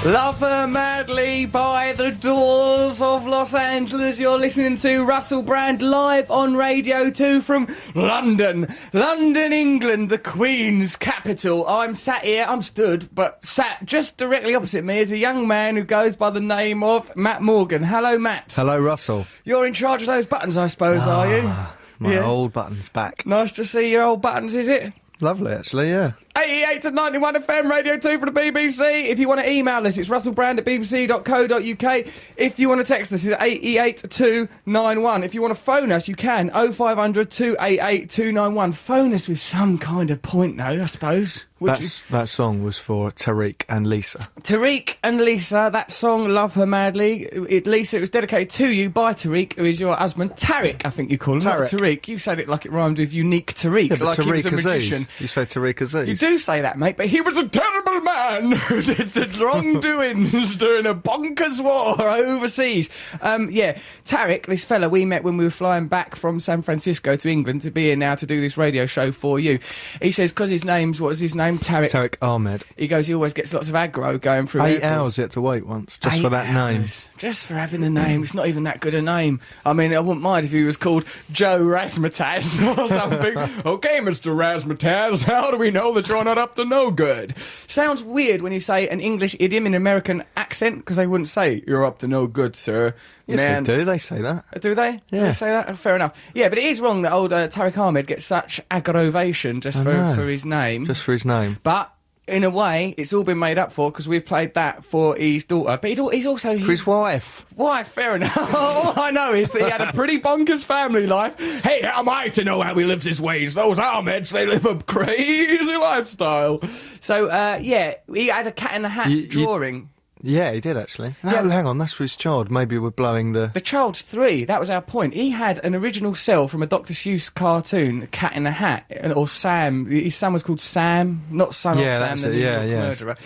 Love Her Madly by the Doors of Los Angeles. You're listening to Russell Brand live on Radio 2 from London, England, the Queen's capital. I'm sat here, I'm stood, but sat just directly opposite me is a young man who goes by the name of Matt Morgan. Hello, Matt. Hello, Russell. You're in charge of those buttons, I suppose, are you? My old button's back. Nice to see your old buttons, is it? Lovely, actually, yeah. 88 to 91 FM, Radio 2 for the BBC. If you want to email us, it's russellbrand@bbc.co.uk. If you want to text us, it's 88291. If you want to phone us, you can, 0500 288 291. Phone us with some kind of point, though, I suppose. That song was for Tarek and Lisa. Tarek and Lisa, that song, Love Her Madly. Lisa, it was dedicated to you by Tarek, who is your husband. Tarek, I think you call him, not Tarek. You said it like it rhymed with unique Tarek, yeah, like Tarek he was a Aziz. magician. You say Tarek Aziz. You do say that, mate, but he was a terrible man who did the wrongdoings during a bonkers war overseas. Tarek, this fella we met when we were flying back from San Francisco to England to be here now to do this radio show for you. He says, because his name's, what was his name? Tarek Ahmed. He goes, he always gets lots of aggro going through 8 hours he had to wait once, just for that name. Just for having the name. It's not even that good a name. I mean, I wouldn't mind if he was called Joe Razzmatazz or something. OK, Mr. Razzmatazz, how do we know that you're not up to no good? Sounds weird when you say an English idiom in an American accent, because they wouldn't say, you're up to no good, sir. Yes, they do. They say that. Do they? Yeah. Do they say that? Fair enough. Yeah, but it is wrong that old Tarek Ahmed gets such aggravation just for his name. Just for his name. But in a way, it's all been made up for because we've played that for his daughter. But he's also... For his wife. Wife, fair enough. All I know is that he had a pretty bonkers family life. Hey, how am I to know how he lives his ways? Those Ahmeds, they live a crazy lifestyle. So, he had a cat in the hat drawing. Yeah, he did, actually. No, hang on, that's for his child. Maybe we're blowing the... The child's 3, that was our point. He had an original cell from a Dr. Seuss cartoon, Cat in a Hat, or Sam. His son was called Sam, not son of Sam, the murderer.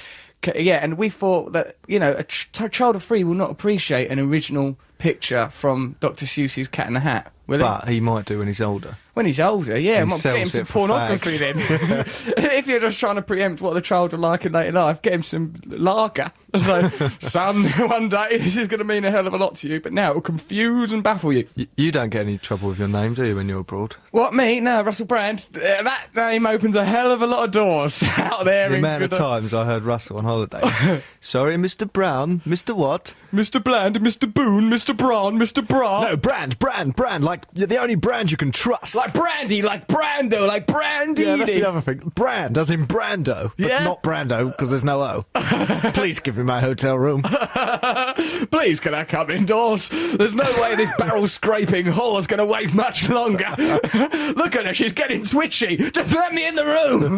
Yeah, and we thought that, a child of 3 will not appreciate an original picture from Dr. Seuss's Cat in a Hat, will he? But he might do when he's older. When he's older, yeah. He Get him some pornography then. If you're just trying to preempt what the child will like in later life, get him some lager. So, son, one day this is going to mean a hell of a lot to you, but now it will confuse and baffle you. You don't get any trouble with your name, do you, when you're abroad? What, me? No, Russell Brand. That name opens a hell of a lot of doors out there. The amount of times I heard Russell on holiday. Sorry, Mr. Brown. Mr. what? Mr. Bland, Mr. Boone, Mr. Braun, Mr. Bra. No, Brand. Like, you're the only Brand you can trust. Like Brandy, like Brando, like Brandy. Yeah, that's the other thing. Brand, as in Brando. But not Brando, because there's no O. Please give me my hotel room. Please, can I come indoors? There's no way this barrel-scraping whore's going to wait much longer. Look at her, she's getting twitchy. Just let me in the room.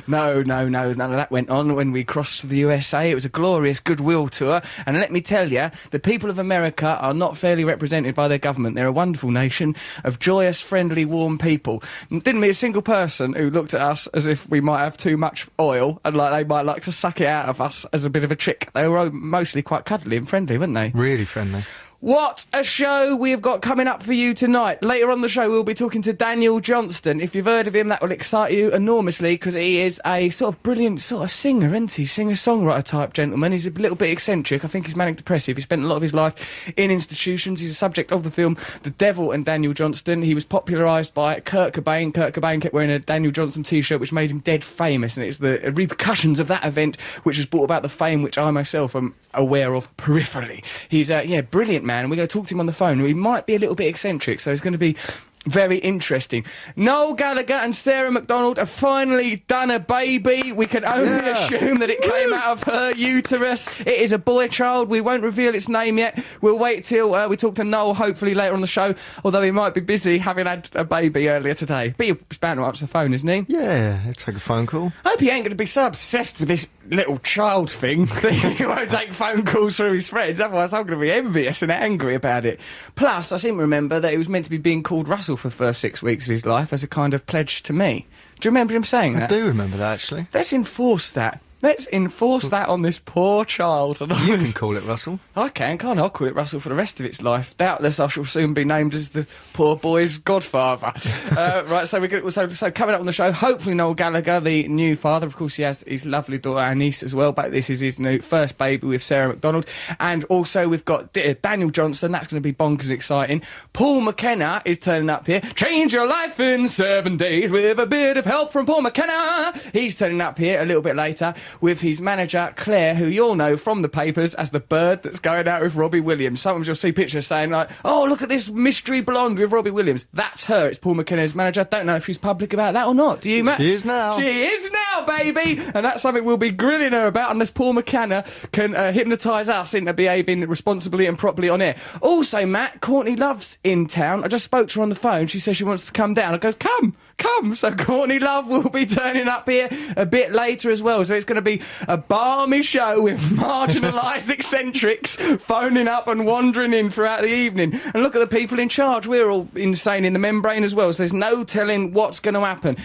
No, none of that went on when we crossed to the USA. It was a glorious goodwill tour. And let me tell you, the people of America are not fairly represented by their government. They're a wonderful nation of joyous, friendly, warm people. Didn't meet a single person who looked at us as if we might have too much oil and like they might like to suck it out of us as a bit of a trick. They were mostly quite cuddly and friendly, weren't they? Really friendly. What a show we have got coming up for you tonight. Later on the show, we'll be talking to Daniel Johnston. If you've heard of him, that will excite you enormously because he is a sort of brilliant sort of singer, isn't he? Singer-songwriter type gentleman. He's a little bit eccentric. I think he's manic depressive. He spent a lot of his life in institutions. He's a subject of the film The Devil and Daniel Johnston. He was popularised by Kurt Cobain. Kurt Cobain kept wearing a Daniel Johnston t-shirt, which made him dead famous. And it's the repercussions of that event which has brought about the fame which I myself am aware of peripherally. He's a brilliant man. And we're going to talk to him on the phone. He might be a little bit eccentric, so it's going to be very interesting. Noel Gallagher and Sarah McDonald have finally done a baby. We can only assume that it came out of her uterus. It is a boy child. We won't reveal its name yet. We'll wait till we talk to Noel, hopefully later on the show, although he might be busy having had a baby earlier today. But he's bound to answer the phone, isn't he? Yeah, he'll take a phone call. I hope he ain't going to be so obsessed with this little child thing that he won't take phone calls from his friends. Otherwise, I'm going to be envious and angry about it. Plus, I seem to remember that he was meant to be being called Russell for the first 6 weeks of his life as a kind of pledge to me. Do you remember him saying that? I do remember that, actually. Let's enforce that. Let's enforce that on this poor child. You can call it Russell. I can, can't I? I'll call it Russell for the rest of its life. Doubtless I shall soon be named as the poor boy's godfather. Right, so so coming up on the show, hopefully Noel Gallagher, the new father. Of course, he has his lovely daughter, our niece, as well, but this is his new first baby with Sarah McDonald. And also we've got Daniel Johnston. That's going to be bonkers exciting. Paul McKenna is turning up here. Change your life in 7 days with a bit of help from Paul McKenna. He's turning up here a little bit later with his manager, Claire, who you all know from the papers as the bird that's going out with Robbie Williams. Sometimes you'll see pictures saying, like, oh, look at this mystery blonde with Robbie Williams. That's her. It's Paul McKenna's manager. Don't know if she's public about that or not. Do you, Matt? She is now. She is now, baby! And that's something we'll be grilling her about unless Paul McKenna can hypnotise us into behaving responsibly and properly on air. Also, Matt, Courtney Love's in town. I just spoke to her on the phone. She says she wants to come down. I goes, come! So Courtney Love will be turning up here a bit later as well. So it's going to be a balmy show with marginalised eccentrics phoning up and wandering in throughout the evening. And look at the people in charge. We're all insane in the membrane as well, so there's no telling what's going to happen.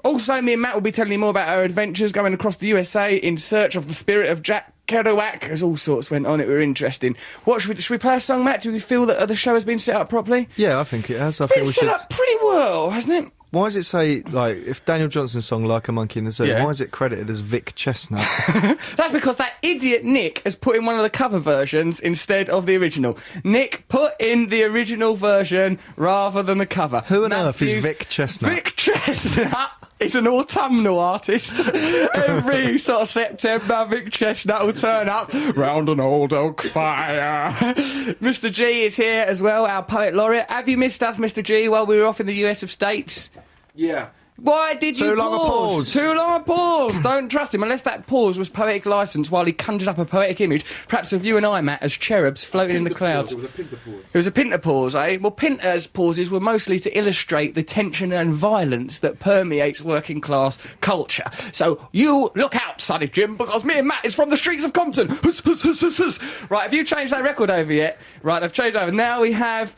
Also, me and Matt will be telling you more about our adventures going across the USA in search of the spirit of Jack Kerouac, as all sorts went on. It were interesting. Should we play a song, Matt? Do we feel that the show has been set up properly? Yeah, I think it has. It's been set up pretty well, hasn't it? Why does it say, like, if Daniel Johnston's song Like a Monkey in the Zoo, why is it credited as Vic Chesnutt? That's because that idiot Nick has put in one of the cover versions instead of the original. Nick put in the original version rather than the cover. Who on earth is Vic Chesnutt? Vic Chesnutt is an autumnal artist. Every sort of September, Vic Chesnutt will turn up round an old oak fire. Mr. G is here as well, our poet laureate. Have you missed us, Mr. G, while we were off in the US of States? Yeah. Why did you Too long a pause? Too long a pause. Don't trust him unless that pause was poetic licence while he conjured up a poetic image, perhaps of you and I, Matt, as cherubs floating in the clouds. It was a pinter pause. It was a pinter pause, eh? Well, pinters' pauses were mostly to illustrate the tension and violence that permeates working class culture. So you look out, Sonny Jim, because me and Matt is from the streets of Compton. Right, have you changed that record over yet? Right, I've changed over. Now we have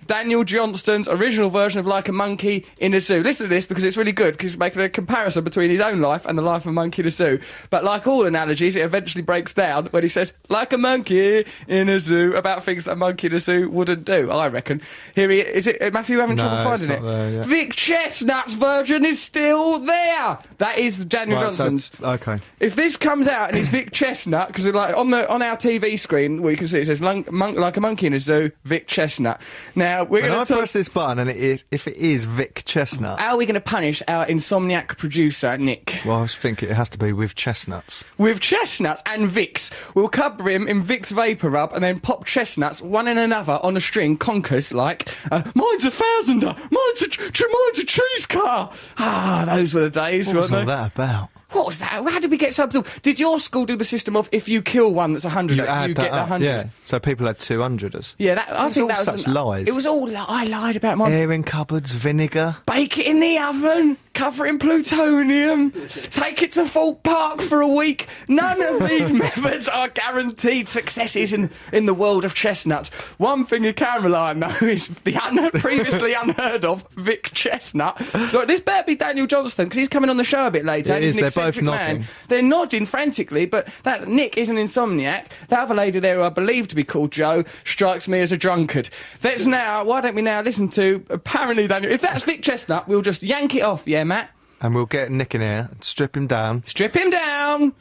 Daniel Johnston's original version of Like a Monkey in a Zoo. Listen to this because it's really good, because it's making a comparison between his own life and the life of a monkey in a zoo. But like all analogies, it eventually breaks down when he says, like a monkey in a zoo, about things that a monkey in a zoo wouldn't do, I reckon. Here he is. It Matthew having trouble finding it? There yet. Vic Chesnutt's version is still there. That is Daniel Johnston's. So, okay. If this comes out and it's Vic Chesnutt, because like on our TV screen, we can see it says like a monkey in a zoo, Vic Chesnutt. Now we're going to press this button and if it is Vic Chesnutt. How are we going to punish our insomniac producer, Nick? Well, I think it has to be with chestnuts. With chestnuts and Vicks. We'll cover him in Vicks Vapor Rub and then pop chestnuts one in another on a string, conkers like, mine's a thousander, mine's a cheese car. Ah, those were the days, What was weren't all they? that about? What was that? How did we get so absorbed? Did your school do the system of if you kill one that's 100, you add get that the up, 100? yeah. So people had 200ers. Yeah, I think all that was such lies. It was all I lied about my Air in cupboards, vinegar. bake it in the oven, cover it in plutonium, take it to Fort Park for a week. None of these methods are guaranteed successes in the world of chestnuts. One thing you can rely on, though, is the previously unheard of Vic Chesnutt. Look, this better be Daniel Johnston, because he's coming on the show a bit later. It He's is, an they're both eccentric man. nodding. They're nodding frantically, but that Nick is an insomniac. That other lady there, who I believe to be called Jo, strikes me as a drunkard. Why don't we now listen to, apparently, Daniel, if that's Vic Chesnutt, we'll just yank it off, yeah, Matt? And we'll get Nick in here and strip him down. Strip him down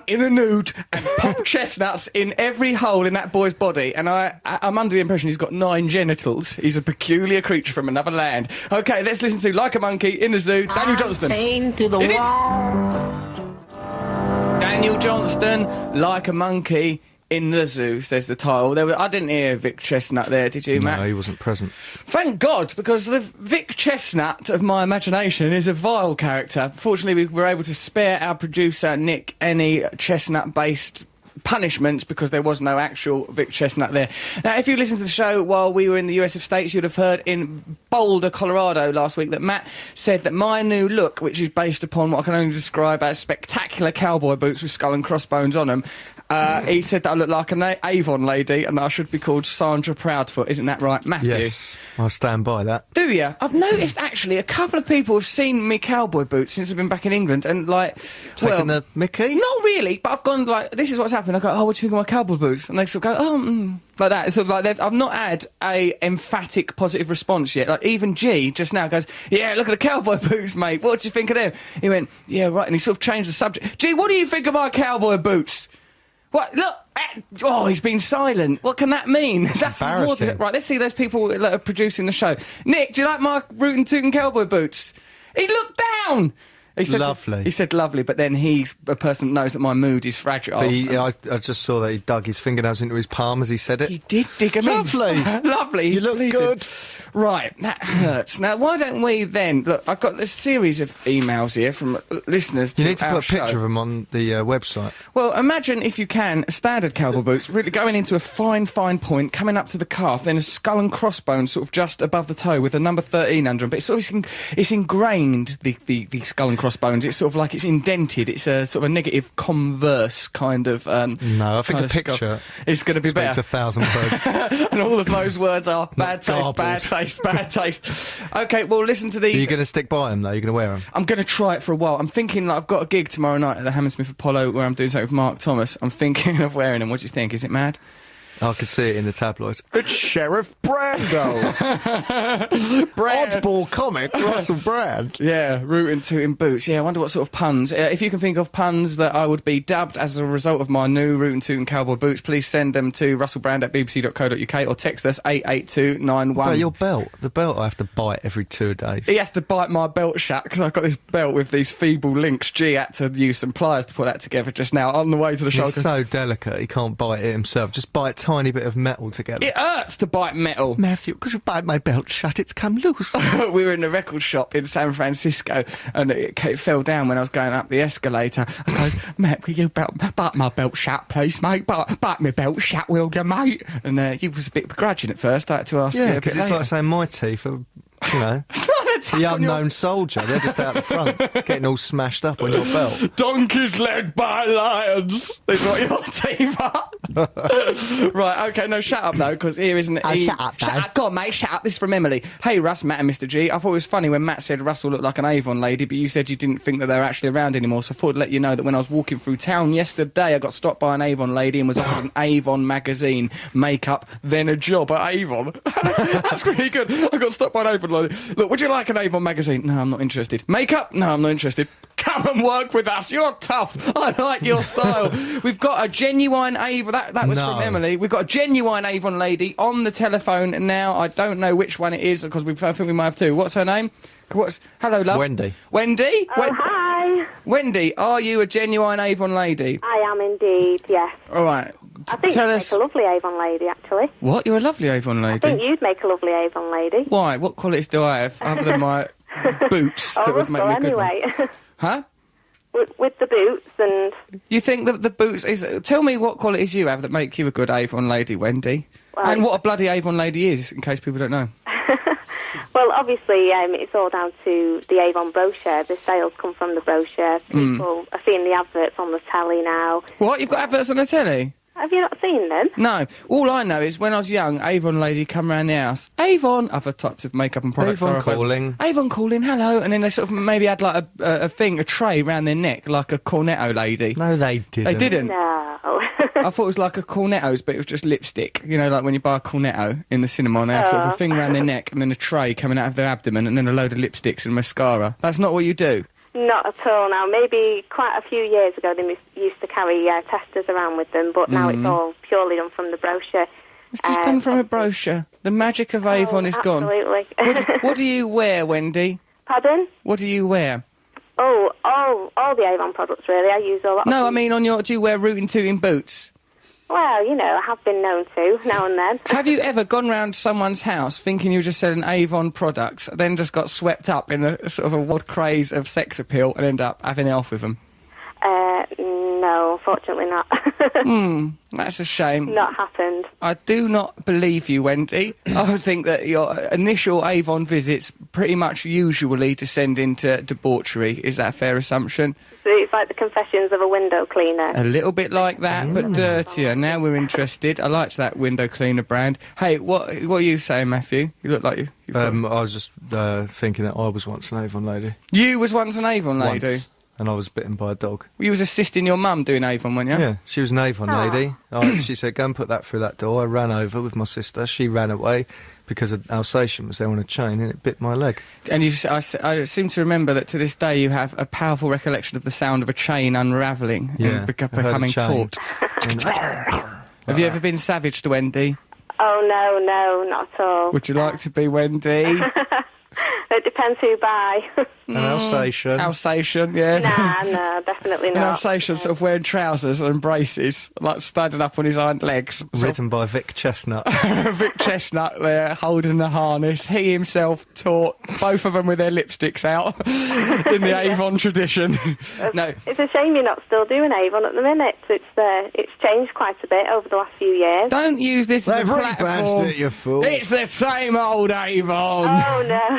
in a nude, and pop chestnuts in every hole in that boy's body. And I'm under the impression he's got 9 genitals. He's a peculiar creature from another land. OK, let's listen to Like a Monkey in a Zoo, Daniel Johnston. Chained to the wall. Daniel Johnston, Like a Monkey in the Zoo, says the title. I didn't hear Vic Chesnutt there, did you, Matt? No, he wasn't present. Thank God, because the Vic Chesnutt of my imagination is a vile character. Fortunately, we were able to spare our producer, Nick, any chestnut-based punishments because there was no actual Vic Chesnutt there. Now, if you listened to the show while we were in the US of States, you'd have heard in Boulder, Colorado last week that Matt said that my new look, which is based upon what I can only describe as spectacular cowboy boots with skull and crossbones on them, He said that I look like an Avon lady and I should be called Sandra Proudfoot. Isn't that right, Matthew? Yes, I'll stand by that. Do you? I've noticed, actually, a couple of people have seen me cowboy boots since I've been back in England and, like... Taking the mickey? Not really, but I've gone, like, this is what's happened. I go, oh, what do you think of my cowboy boots? And they sort of go, like that. It's sort of like, I've not had a emphatic positive response yet. Like, even G just now goes, yeah, look at the cowboy boots, mate. What do you think of them? He went, yeah, right. And he sort of changed the subject. G, what do you think of my cowboy boots? What? Look! Oh, he's been silent. What can that mean? That's embarrassing. Right, let's see those people that are producing the show. Nick, do you like my rootin' tootin' cowboy boots? He looked down! He said, lovely. He said lovely, but then he's a person that knows that my mood is fragile. But I just saw that he dug his fingernails into his palm as he said it. He did dig him Lovely. in. Lovely. You look good. Right, that hurts. Now, why don't we then... Look, I've got a series of emails here from listeners to You need to our put a picture show. of them on the website. Well, imagine, if you can, standard cowboy boots, really going into a fine point, coming up to the calf, then a skull and crossbones sort of just above the toe with a number 13 under them. But it's sort of it's ingrained, the skull and crossbones. It's sort of like it's indented. It's a sort of a negative converse kind of... No, I think a picture is going to be speaks better. 1,000 words. And all of those words are bad taste, garbled. bad taste, bad taste. OK, well, listen to these. Are you going to stick by them, though? You're going to wear them? I'm going to try it for a while. I'm thinking, like, I've got a gig tomorrow night at the Hammersmith Apollo where I'm doing something with Mark Thomas. I'm thinking of wearing them. What do you think? Is it mad? I could see it in the tabloids. It's Sheriff Brando. Oddball comic, Russell Brand. Yeah, rootin' tootin' boots. Yeah, I wonder what sort of puns. If you can think of puns that I would be dubbed as a result of my new rootin' tootin' cowboy boots, please send them to russellbrand@bbc.co.uk or text us 88291. But your belt, the belt I have to bite every 2 days. He has to bite my belt shut because I've got this belt with these feeble links. G had to use some pliers to put that together just now on the way to the show. He's so delicate, he can't bite it himself. Just bite a tiny bit of metal together. It hurts to bite metal. Matthew, could you bite my belt shut? It's come loose. We were in a record shop in San Francisco and it fell down when I was going up the escalator. I goes, Matt, will you bite my belt shut, please, mate? Bite my belt shut, will you, mate? And he was a bit begrudging at first. I had to ask. Yeah, because it's like saying my teeth are, you know, the unknown soldier. They're just out the front, getting all smashed up on your belt. Donkeys led by lions. Is what your teeth are. Right, OK, no, shut up, though, because here isn't... Shut up, Shut up, go on, mate, shut up. This is from Emily. Hey, Russ, Matt and Mr G. I thought it was funny when Matt said Russell looked like an Avon lady, but you said you didn't think that they were actually around anymore, so I thought I'd let you know that when I was walking through town yesterday, I got stopped by an Avon lady and was offered an Avon magazine, makeup, then a job at Avon. That's really good. I got stopped by an Avon lady. Look, would you like an Avon magazine? No, I'm not interested. Makeup? No, I'm not interested. Come and work with us. You're tough. I like your style. We've got a genuine Avon. That was from Emily. We've got a genuine Avon lady on the telephone now. I don't know which one it is because I think we might have two. What's her name? Hello, love. Wendy. Wendy? Oh, hi. Wendy, are you a genuine Avon lady? I am indeed, yes. All right. I think Tell you'd us. make a lovely Avon lady, actually. What? You're a lovely Avon I think lady. you'd make a lovely Avon lady. Why? What qualities do I have other than my boots that would make me a good one? anyway. Huh? with the boots and... You think that the boots is... Tell me what qualities you have that make you a good Avon lady, Wendy. Well, and what a bloody Avon lady is, in case people don't know. Well, obviously, it's all down to the Avon brochure. The sales come from the brochure. People are seeing the adverts on the telly now. What? You've got adverts on the telly? Have you not seen them? No. All I know is when I was young, Avon lady come round the house. Avon! Other types of makeup and products. Avon are calling. Avon calling, hello. And then they sort of maybe had like a tray round their neck, like a cornetto lady. No, they didn't. They didn't? No. I thought it was like a cornetto's, but it was just lipstick. You know, like when you buy a cornetto in the cinema and they have sort of a thing around their neck and then a tray coming out of their abdomen and then a load of lipsticks and mascara. That's not what you do. Not at all now. Maybe quite a few years ago they used to carry testers around with them, but now it's all purely done from the brochure. It's just done from a brochure. The magic of Avon is gone. Absolutely. What do you wear, Wendy? Pardon? What do you wear? Oh, all the Avon products, really. I use a lot of No, I them. mean do you wear rootin' tootin' boots? Well, you know, I have been known to, now and then. Have you ever gone round someone's house thinking you were just selling Avon products, then just got swept up in a sort of a wild craze of sex appeal and end up having it off with them? No, No, unfortunately not. That's a shame. Not happened. I do not believe you, Wendy. I think that your initial Avon visits pretty much usually descend into debauchery. Is that a fair assumption? So it's like the confessions of a window cleaner. A little bit like that, but dirtier. Now we're interested. I liked that window cleaner brand. Hey, what are you saying, Matthew? You look like you've got... I was just thinking that I was once an Avon lady. You was once an Avon lady? Once. And I was bitten by a dog. You was assisting your mum doing Avon, weren't you? Yeah, she was an Avon lady. She said, go and put that through that door. I ran over with my sister. She ran away because an Alsatian was there on a chain and it bit my leg. And I seem to remember that to this day you have a powerful recollection of the sound of a chain unravelling and becoming taut. Have you ever been savage to Wendy? Oh, no, not at all. Would you like to be Wendy? It depends who by. An Alsatian. Alsatian, yeah. Nah, definitely An not. Alsatian sort of wearing trousers and braces, like standing up on his hind legs. Written by Vic Chesnutt. Vic Chesnutt there, holding the harness. He himself taught both of them with their lipsticks out in the Avon tradition. No. It's a shame you're not still doing Avon at the minute. It's changed quite a bit over the last few years. Don't use this as a platform. They've it, you fool. It's the same old Avon. Oh, no.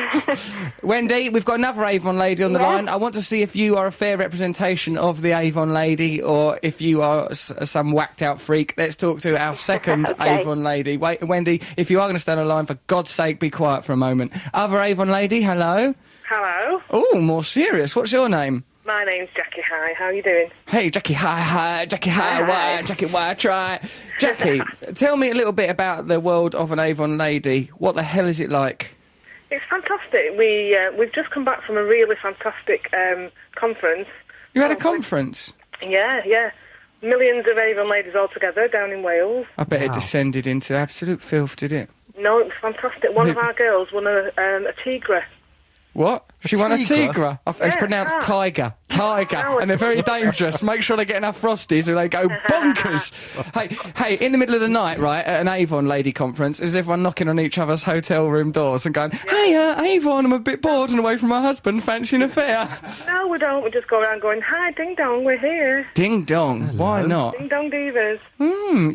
Wendy, we've got another Avon lady on the line. I want to see if you are a fair representation of the Avon lady or if you are some whacked-out freak. Let's talk to our second Avon lady. Wait, Wendy, if you are going to stand on the line, for God's sake, be quiet for a moment. Other Avon lady, hello? Hello. Oh, more serious. What's your name? My name's Jackie. Hi, how are you doing? Hey, Jackie, hi, Jackie, hi, why, Jackie, why, try. Jackie, tell me a little bit about the world of an Avon lady. What the hell is it like? It's fantastic. We've just come back from a really fantastic conference. You had a conference? Yeah. Millions of Avon ladies all together down in Wales. I bet it descended into absolute filth, did it? No, it was fantastic. One of our girls won a tigra. What? She won a tigra? It's Yeah, pronounced tiger. And they're very dangerous. Make sure they get enough Frosties or they go bonkers. Hey, in the middle of the night, right, at an Avon lady conference, is everyone knocking on each other's hotel room doors and going, hey, Avon, I'm a bit bored and away from my husband, fancy an affair? No, we don't. We just go around going, hi, ding dong, we're here. Ding dong. Hello. Why not? Ding dong divas.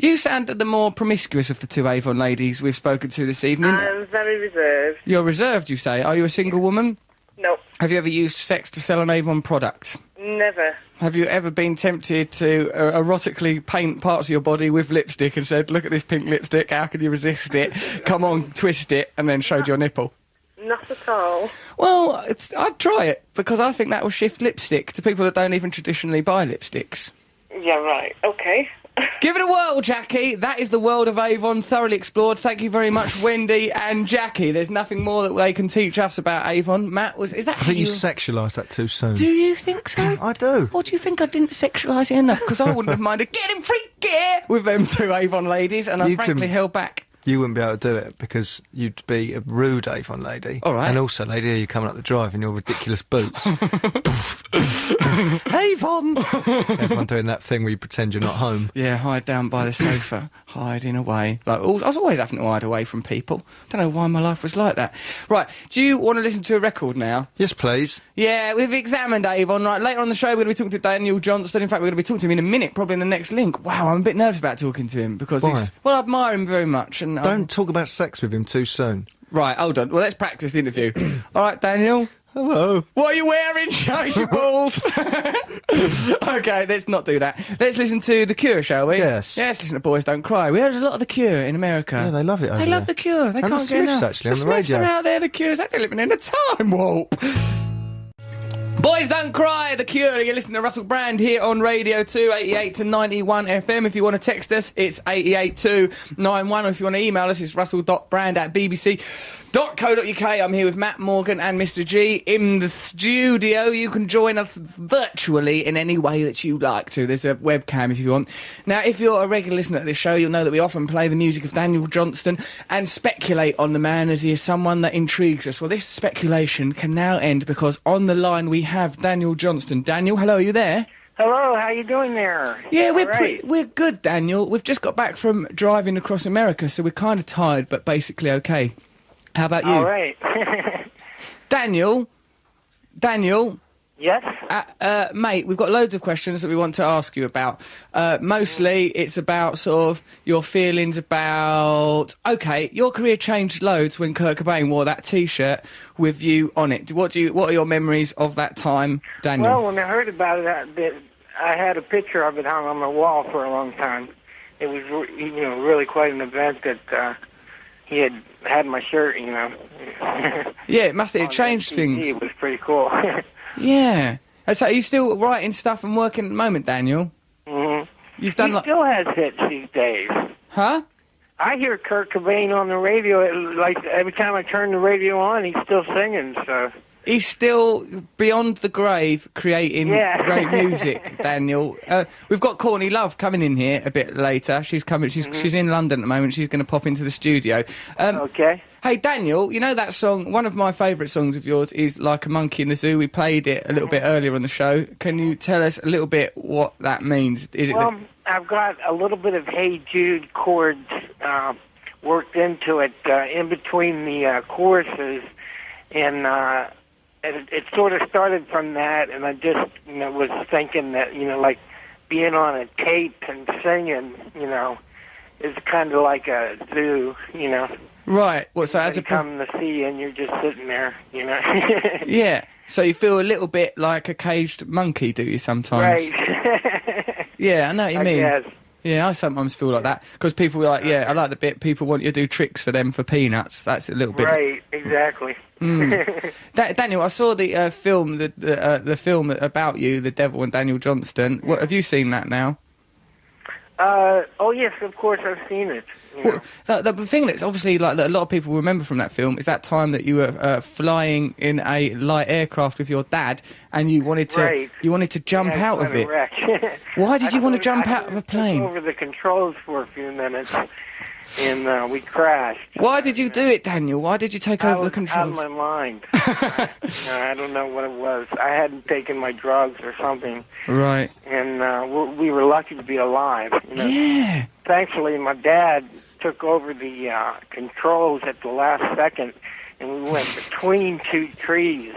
You sound the more promiscuous of the two Avon ladies we've spoken to this evening. I'm very reserved. You're reserved, you say? Are you a single woman? No. Have you ever used sex to sell an Avon product? Never. Have you ever been tempted to erotically paint parts of your body with lipstick and said, look at this pink lipstick, how can you resist it? Come on, twist it, and then showed your nipple? Not at all. Well, I'd try it, because I think that will shift lipstick to people that don't even traditionally buy lipsticks. Yeah, right. Okay. Give it a whirl, Jackie. That is the world of Avon, thoroughly explored. Thank you very much, Wendy and Jackie. There's nothing more that they can teach us about Avon. Matt, is that I think you sexualised that too soon. Do you think so? I do. Or do you think I didn't sexualise it enough? Because I wouldn't have minded getting freaky with them two Avon ladies, and I frankly held back. You wouldn't be able to do it because you'd be a rude Avon lady. All right. And also, lady, you're coming up the drive in your ridiculous boots. Avon! Everyone doing that thing where you pretend you're not home. Yeah, hide down by the sofa, hiding away. I was always having to hide away from people. Don't know why my life was like that. Right, do you want to listen to a record now? Yes, please. Yeah, we've examined Avon. Right, later on the show we're going to be talking to Daniel Johnston. In fact, we're going to be talking to him in a minute, probably in the next link. Wow, I'm a bit nervous about talking to him because Why? I admire him very much. And Don't talk about sex with him too soon. Right, hold on. Well, let's practice the interview. All right, Daniel. Hello. What are you wearing? Show your balls. Okay, let's not do that. Let's listen to The Cure, shall we? Yes. Yes, listen to Boys Don't Cry. We heard a lot of The Cure in America. Yeah, they love it over They love The Cure. They And can't the get Smiths, enough. actually, on the Smiths radio. are out there, The Cure's. They're living in a time warp. Boys Don't Cry, The Cure. You're listening to Russell Brand here on Radio 2, 88 to 91 FM. If you want to text us, it's 88291. Or if you want to email us, it's russell.brand@bbc.co.uk. I'm here with Matt Morgan and Mr. G in the studio. You can join us virtually in any way that you like to. There's a webcam if you want. Now, if you're a regular listener to this show, you'll know that we often play the music of Daniel Johnston and speculate on the man as he is someone that intrigues us. Well, this speculation can now end because on the line we have Daniel Johnston. Daniel, hello, are you there? Hello, how you doing there? Yeah, All we're good, Daniel. We've just got back from driving across America, so we're kind of tired, but basically okay. How about you? All right. Daniel, Yes? Mate, we've got loads of questions that we want to ask you about. Mostly it's about sort of your feelings about... OK, your career changed loads when Kurt Cobain wore that T-shirt with you on it. What are your memories of that time, Daniel? Well, when I heard about it, I had a picture of it hung on my wall for a long time. It was, really quite an event that he had my shirt, Yeah, it must have changed things. It was pretty cool. Yeah. So are you still writing stuff and working at the moment, Daniel? Mm-hmm. You've done he still has hits these days. Huh? I hear Kurt Cobain on the radio, like every time I turn the radio on, he's still singing, so... He's still beyond the grave creating great music, Daniel. We've got Courtney Love coming in here a bit later. She's coming. She's in London at the moment. She's going to pop into the studio. Okay. Hey, Daniel, you know that song, one of my favourite songs of yours is Like a Monkey in the Zoo. We played it a little bit earlier on the show. Can you tell us a little bit what that means? I've got a little bit of Hey Jude chords worked into it in between the choruses, and it sort of started from that, and I just, was thinking that, like being on a tape and singing, is kind of like a zoo, Right. Well, so as a come to see, and you're just sitting there, Yeah. So you feel a little bit like a caged monkey, do you, sometimes? Right. Yeah, I know what you mean. Guess. Yeah, I sometimes feel like that. Because people are like, I like the bit people want you to do tricks for them for peanuts. That's a little bit... Right, exactly. Daniel, I saw the film, the film about you, The Devil and Daniel Johnston. What, have you seen that now? Oh, yes, of course, I've seen it. Well, the thing that's obviously like that a lot of people remember from that film is that time that you were flying in a light aircraft with your dad, and you wanted to jump out of it. Why did you want to jump out of a plane? I took over the controls for a few minutes, and we crashed. Why did you do it, Daniel? Why did you take over the controls? Out of my mind. I don't know what it was. I hadn't taken my drugs or something. Right. And we were lucky to be alive. Yeah. Thankfully, my dad took over the controls at the last second, and we went between two trees,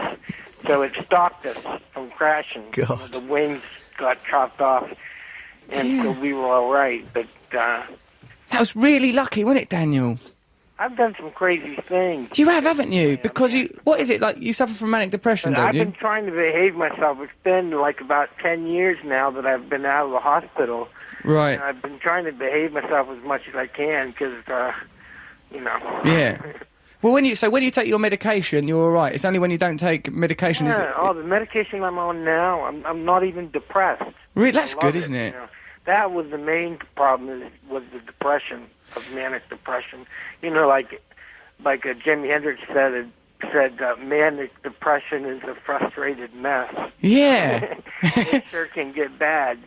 so it stopped us from crashing. God. The wings got chopped off, and so we were all right. But that was really lucky, wasn't it, Daniel? I've done some crazy things. You have, haven't you? Because what is it, like, you suffer from manic depression, don't you? I've been trying to behave myself. It's been like about 10 years now that I've been out of the hospital. Right. And I've been trying to behave myself as much as I can because, Yeah. Well, when you take your medication, you're all right. It's only when you don't take medication... the medication I'm on now, I'm not even depressed. Really? That's good, isn't it? That was the main problem, was the depression, of manic depression. Like Jimi Hendrix said manic depression is a frustrated mess. Yeah. It sure can get bad,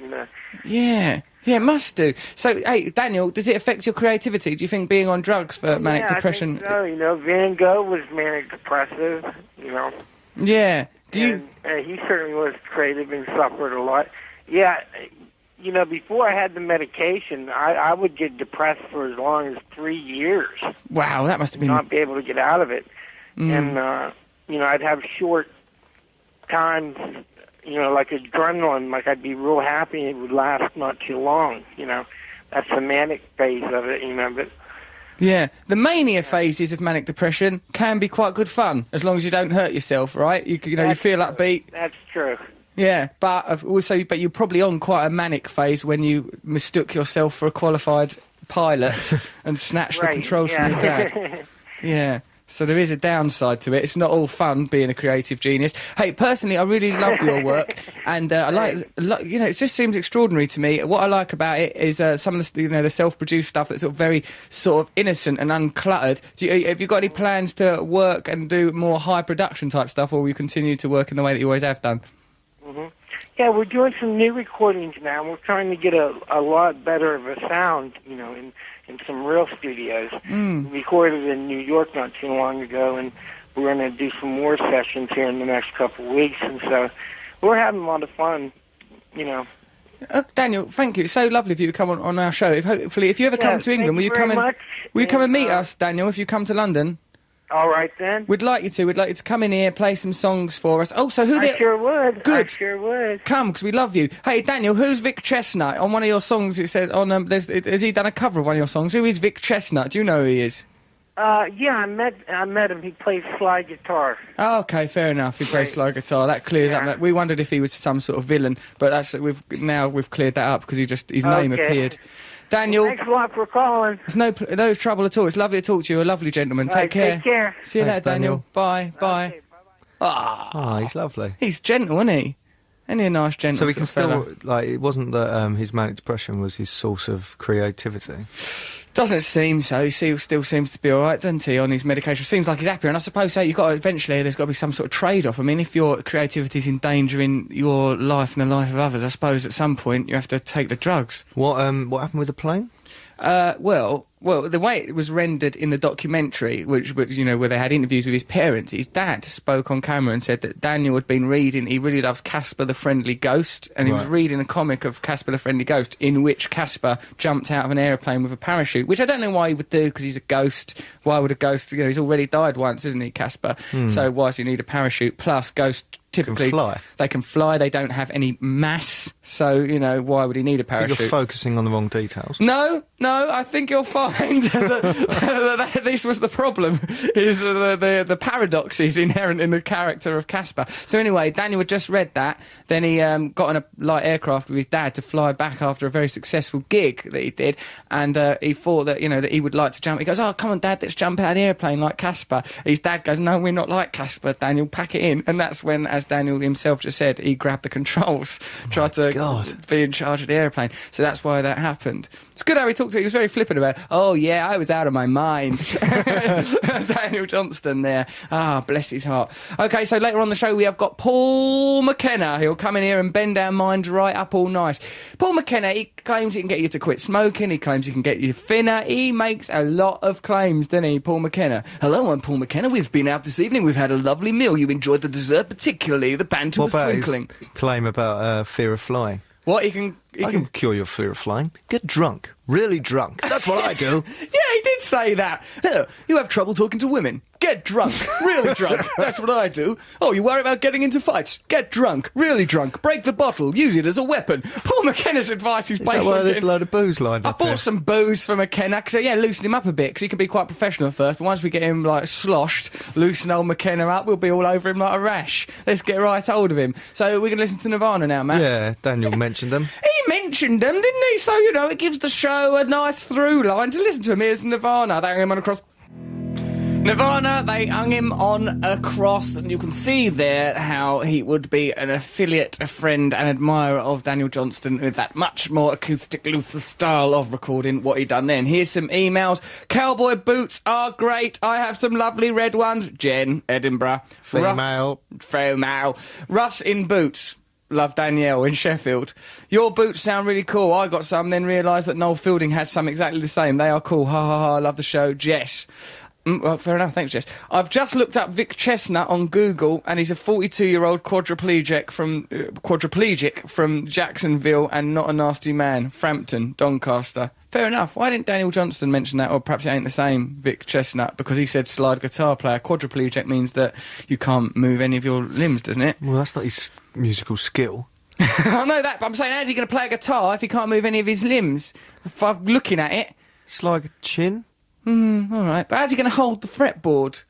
Yeah. Yeah, it must do. So, hey, Daniel, does it affect your creativity? Do you think being on drugs for manic depression... I think so. Van Gogh was manic depressive, Yeah. He certainly was creative and suffered a lot. Yeah, before I had the medication, I would get depressed for as long as 3 years. Wow, that must have been... Not be able to get out of it. And, I'd have short times, like adrenaline, like I'd be real happy and it would last not too long, That's the manic phase of it, but... Yeah, the mania phases of manic depression can be quite good fun, as long as you don't hurt yourself, right? You feel upbeat. That's true. Yeah, but you're probably on quite a manic phase when you mistook yourself for a qualified pilot and snatched the controls from your dad. Yeah. So there is a downside to it. It's not all fun being a creative genius. Hey, personally, I really love your work, and I like, it just seems extraordinary to me. What I like about it is some of the, the self-produced stuff that's very innocent and uncluttered. Have you got any plans to work and do more high production type stuff, or will you continue to work in the way that you always have done? Mm-hmm. Yeah, we're doing some new recordings now. We're trying to get a lot better of a sound, in some real studios. We recorded in New York not too long ago, and we're going to do some more sessions here in the next couple of weeks, and so we're having a lot of fun, Daniel, thank you. It's so lovely of you to come on our show. Hopefully, if you ever come to England, will you come and meet us, Daniel, if you come to London? All right, then. We'd like you to. We'd like you to come in here, play some songs for us. Oh, so who I sure would. Good. I sure would. Come, because we love you. Hey, Daniel, who's Vic Chesnutt? On one of your songs, it said, has he done a cover of one of your songs? Who is Vic Chesnutt? Do you know who he is? Yeah, I met him. He plays slide guitar. Oh, okay, fair enough. He plays slide guitar. That clears up. We wondered if he was some sort of villain, but we've cleared that up because his name appeared. Daniel, thanks a lot for calling. It's no trouble at all. It's lovely to talk to you. A lovely gentleman. Take care. Take care. See you later, Daniel. Bye. Bye. Okay, Ah, he's lovely. He's gentle, isn't he? Isn't he a nice gentle? So we can fella? still, like, it wasn't that his manic depression was his source of creativity. Doesn't seem so. He still seems to be all right, doesn't he, on his medication? Seems like he's happier. And I suppose you've got to, eventually there's got to be some sort of trade-off. I mean, if your creativity's endangering your life and the life of others, I suppose at some point you have to take the drugs. What happened with the plane? Well, the way it was rendered in the documentary, which where they had interviews with his parents, his dad spoke on camera and said that Daniel had been reading, he really loves Casper the Friendly Ghost, and he was reading a comic of Casper the Friendly Ghost in which Casper jumped out of an aeroplane with a parachute, which I don't know why he would do, because he's a ghost. Why would a ghost, he's already died once, isn't he, Casper? So why does he need a parachute? Plus, ghosts typically they can fly, they don't have any mass, so why would he need a parachute? You're focusing on the wrong details. No, I think you'll find that this was the problem, is the paradoxes inherent in the character of Casper. So anyway, Daniel had just read that, then he got on a light aircraft with his dad to fly back after a very successful gig that he did, and he thought that that he would like to jump. He goes, "Oh, come on, Dad, let's jump out of the airplane like Casper." His dad goes, "No, we're not like Casper, Daniel, pack it in." And that's when, as Daniel himself just said, he grabbed the controls, tried to be in charge of the airplane. So that's why that happened. It's good how he talked to it. He was very flippant about, "Oh, yeah, I was out of my mind." Daniel Johnston there. Ah, bless his heart. OK, so later on the show we have got Paul McKenna. He'll come in here and bend our minds right up all nice. Paul McKenna, he claims he can get you to quit smoking. He claims he can get you thinner. He makes a lot of claims, doesn't he, Paul McKenna? Hello, I'm Paul McKenna. We've been out this evening. We've had a lovely meal. You enjoyed the dessert, particularly the banter was twinkling. His claim about fear of flying? What, I can cure your fear of flying. Get drunk. Really drunk. That's what I do. Yeah, he did say that. You have trouble talking to women. Get drunk. Really drunk. That's what I do. Oh, you worry about getting into fights. Get drunk. Really drunk. Break the bottle. Use it as a weapon. Paul McKenna's advice is basically... Is that why there's a load of booze lined up I bought some booze for McKenna, because, loosen him up a bit, because he can be quite professional at first, but once we get him, sloshed, loosen old McKenna up, we'll be all over him like a rash. Let's get right hold of him. So we're going to listen to Nirvana now, Matt. Yeah, Daniel mentioned them. He mentioned them, didn't he? So, it gives the show a nice through line to listen to him. Here's Nirvana. They hung him on a cross. Nirvana, they hung him on a cross, and you can see there how he would be an affiliate, a friend, an admirer of Daniel Johnston with that much more acoustic, looser style of recording what he done then. Here's some emails. Cowboy boots are great. I have some lovely red ones. Jen, Edinburgh. Female. Russ in boots. Love Danielle in Sheffield. Your boots sound really cool. I got some, then realised that Noel Fielding has some exactly the same. They are cool. Ha ha ha. Love the show. Jess. Well, fair enough. Thanks, Jess. I've just looked up Vic Chesnutt on Google, and he's a 42-year-old quadriplegic from Jacksonville and not a nasty man. Frampton, Doncaster. Fair enough. Why didn't Daniel Johnston mention that? Or perhaps it ain't the same Vic Chesnutt, because he said slide guitar player. Quadriplegic means that you can't move any of your limbs, doesn't it? Well, that's not his musical skill. I know that, but I'm saying, how's he going to play a guitar if he can't move any of his limbs? If I'm looking at it. Slide a chin? All right. But how's he going to hold the fretboard?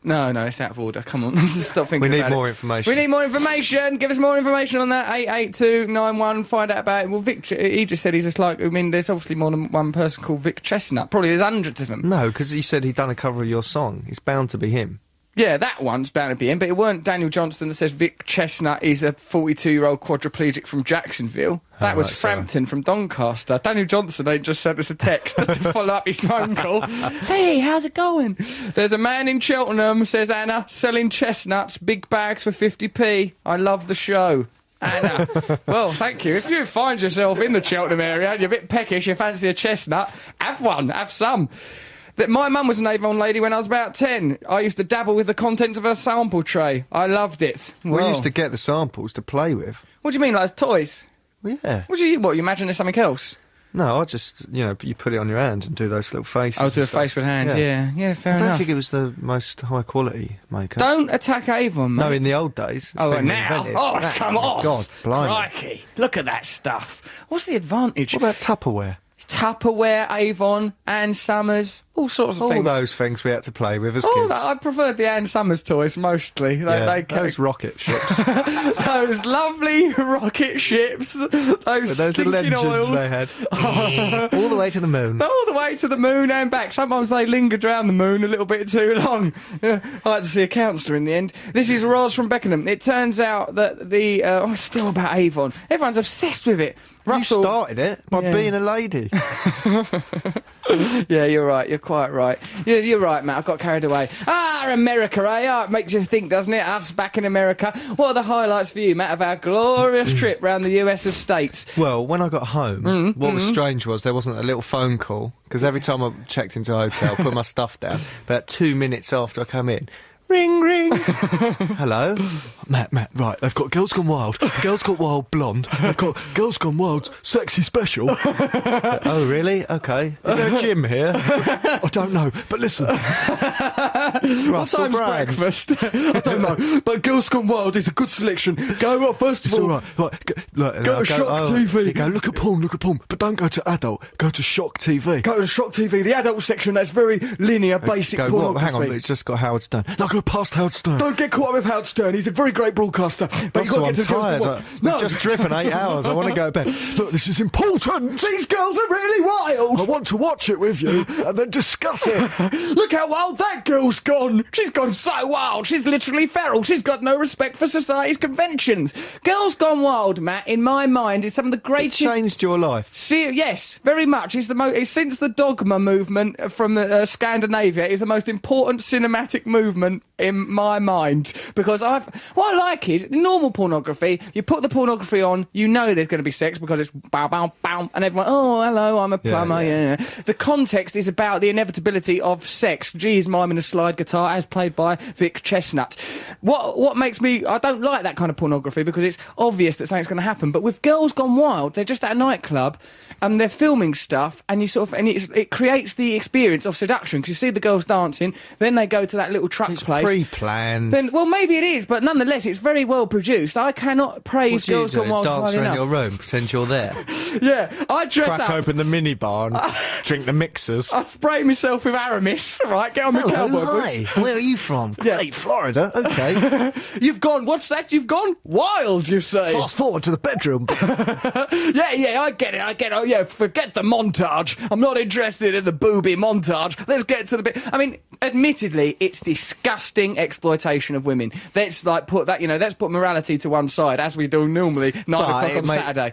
No, it's out of order. Come on. Stop thinking about it. We need more information. We need more information. Give us more information on that. 88291. Find out about it. Well, Vic, he just said he's just there's obviously more than one person called Vic Chesnutt. Probably there's hundreds of them. No, because he said he'd done a cover of your song. It's bound to be him. Yeah, that one's bound to be him, but it weren't Daniel Johnston that says Vic Chesnutt is a 42-year-old quadriplegic from Jacksonville. That was Frampton from Doncaster. Daniel Johnston ain't just sent us a text to follow up his phone call. Hey, how's it going? There's a man in Cheltenham, says Anna, selling chestnuts, big bags for 50p. I love the show. Anna. Well, thank you. If you find yourself in the Cheltenham area and you're a bit peckish, you fancy a chestnut, have one, have some. My mum was an Avon lady when I was about 10. I used to dabble with the contents of her sample tray. I loved it. We used to get the samples to play with. What do you mean, like as toys? Well, yeah. What, you imagine there's something else? No, I just, you put it on your hand and do those little faces. I'll do a and stuff. face with hands, yeah, fair I enough. don't think it was the most high quality makeup. Don't attack Avon, mate. No, in the old days. It's been now? invented. Oh, it's come off. God, blimey. Crikey. Look at that stuff. What's the advantage? What about Tupperware? Tupperware, Avon, Ann Summers, all sorts of All things. those things we had to play with as All kids. that. I preferred the Ann Summers toys mostly. Those rocket ships. Those lovely rocket ships. Those Those little stinking engines oils. they had. All the way to the moon. All the way to the moon and back. Sometimes they lingered around the moon a little bit too long. I had to see a counsellor in the end. This is Roz from Beckenham. It turns out that still about Avon. Everyone's obsessed with it. Russell, You started it by being a lady. Yeah, you're right. You're quite right. You're right, Matt. I got carried away. America, eh? It makes you think, doesn't it? Us back in America. What are the highlights for you, Matt, of our glorious trip round the US of states? Well, when I got home, what was strange was there wasn't a little phone call, because every time I checked into a hotel, put my stuff down, about 2 minutes after I come in, ring, ring. Hello? Matt, right, they've got Girls Gone Wild, Girls Gone Wild Blonde, they've got Girls Gone Wild Sexy Special. Oh, really? Okay. Is there a gym here? I don't know, but listen. What time's breakfast? I don't know, but Girls Gone Wild is a good selection. Go, first of all, right, go to Shock TV. You go, look at porn, but don't go to adult, go to Shock TV. Go to Shock TV, the adult section, that's very linear, basic pornography. Hang on, it's just got Howard Stern. No, go past Howard Stern. Don't get caught up with Howard Stern, he's a very great broadcaster. But Also, I'm to tired. No. I've just driven 8 hours. I want to go to bed. Look, this is important. These girls are really wild. I want to watch it with you and then discuss it. Look how wild that girl's gone. She's gone so wild. She's literally feral. She's got no respect for society's conventions. Girls Gone Wild, Matt, in my mind, is some of the It greatest... changed your life. Yes, very much. It's since the Dogma movement from Scandinavia, it's the most important cinematic movement in my mind. Because what I like is, normal pornography, you put the pornography on, you know there's going to be sex because it's bow, bow, bow, and everyone, oh, hello, I'm a plumber, yeah. The context is about the inevitability of sex. Geez, miming a slide guitar, as played by Vic Chesnutt. What makes me... I don't like that kind of pornography because it's obvious that something's going to happen. But with Girls Gone Wild, they're just at a nightclub and they're filming stuff, and it creates the experience of seduction because you see the girls dancing, then they go to that little truck place. Pre-planned. Well, maybe it is, but nonetheless, it's very well produced. I cannot praise Girls Gone Wild Dance highly around enough. your room, pretend you're there. Yeah, I dress Crack up. open the minibar and drink the mixers. I spray myself with Aramis, right? Get on the cowboy boots. Hi. Where are you from? Yeah. Great, Florida. Okay. You've gone, what's that? You've gone wild, you say? Fast forward to the bedroom. Yeah, I get it. Oh, yeah, forget the montage. I'm not interested in the booby montage. Let's get to the bit. I mean, admittedly, it's disgusting exploitation of women. Let's put morality to one side, as we do normally 9 o'clock on Saturday.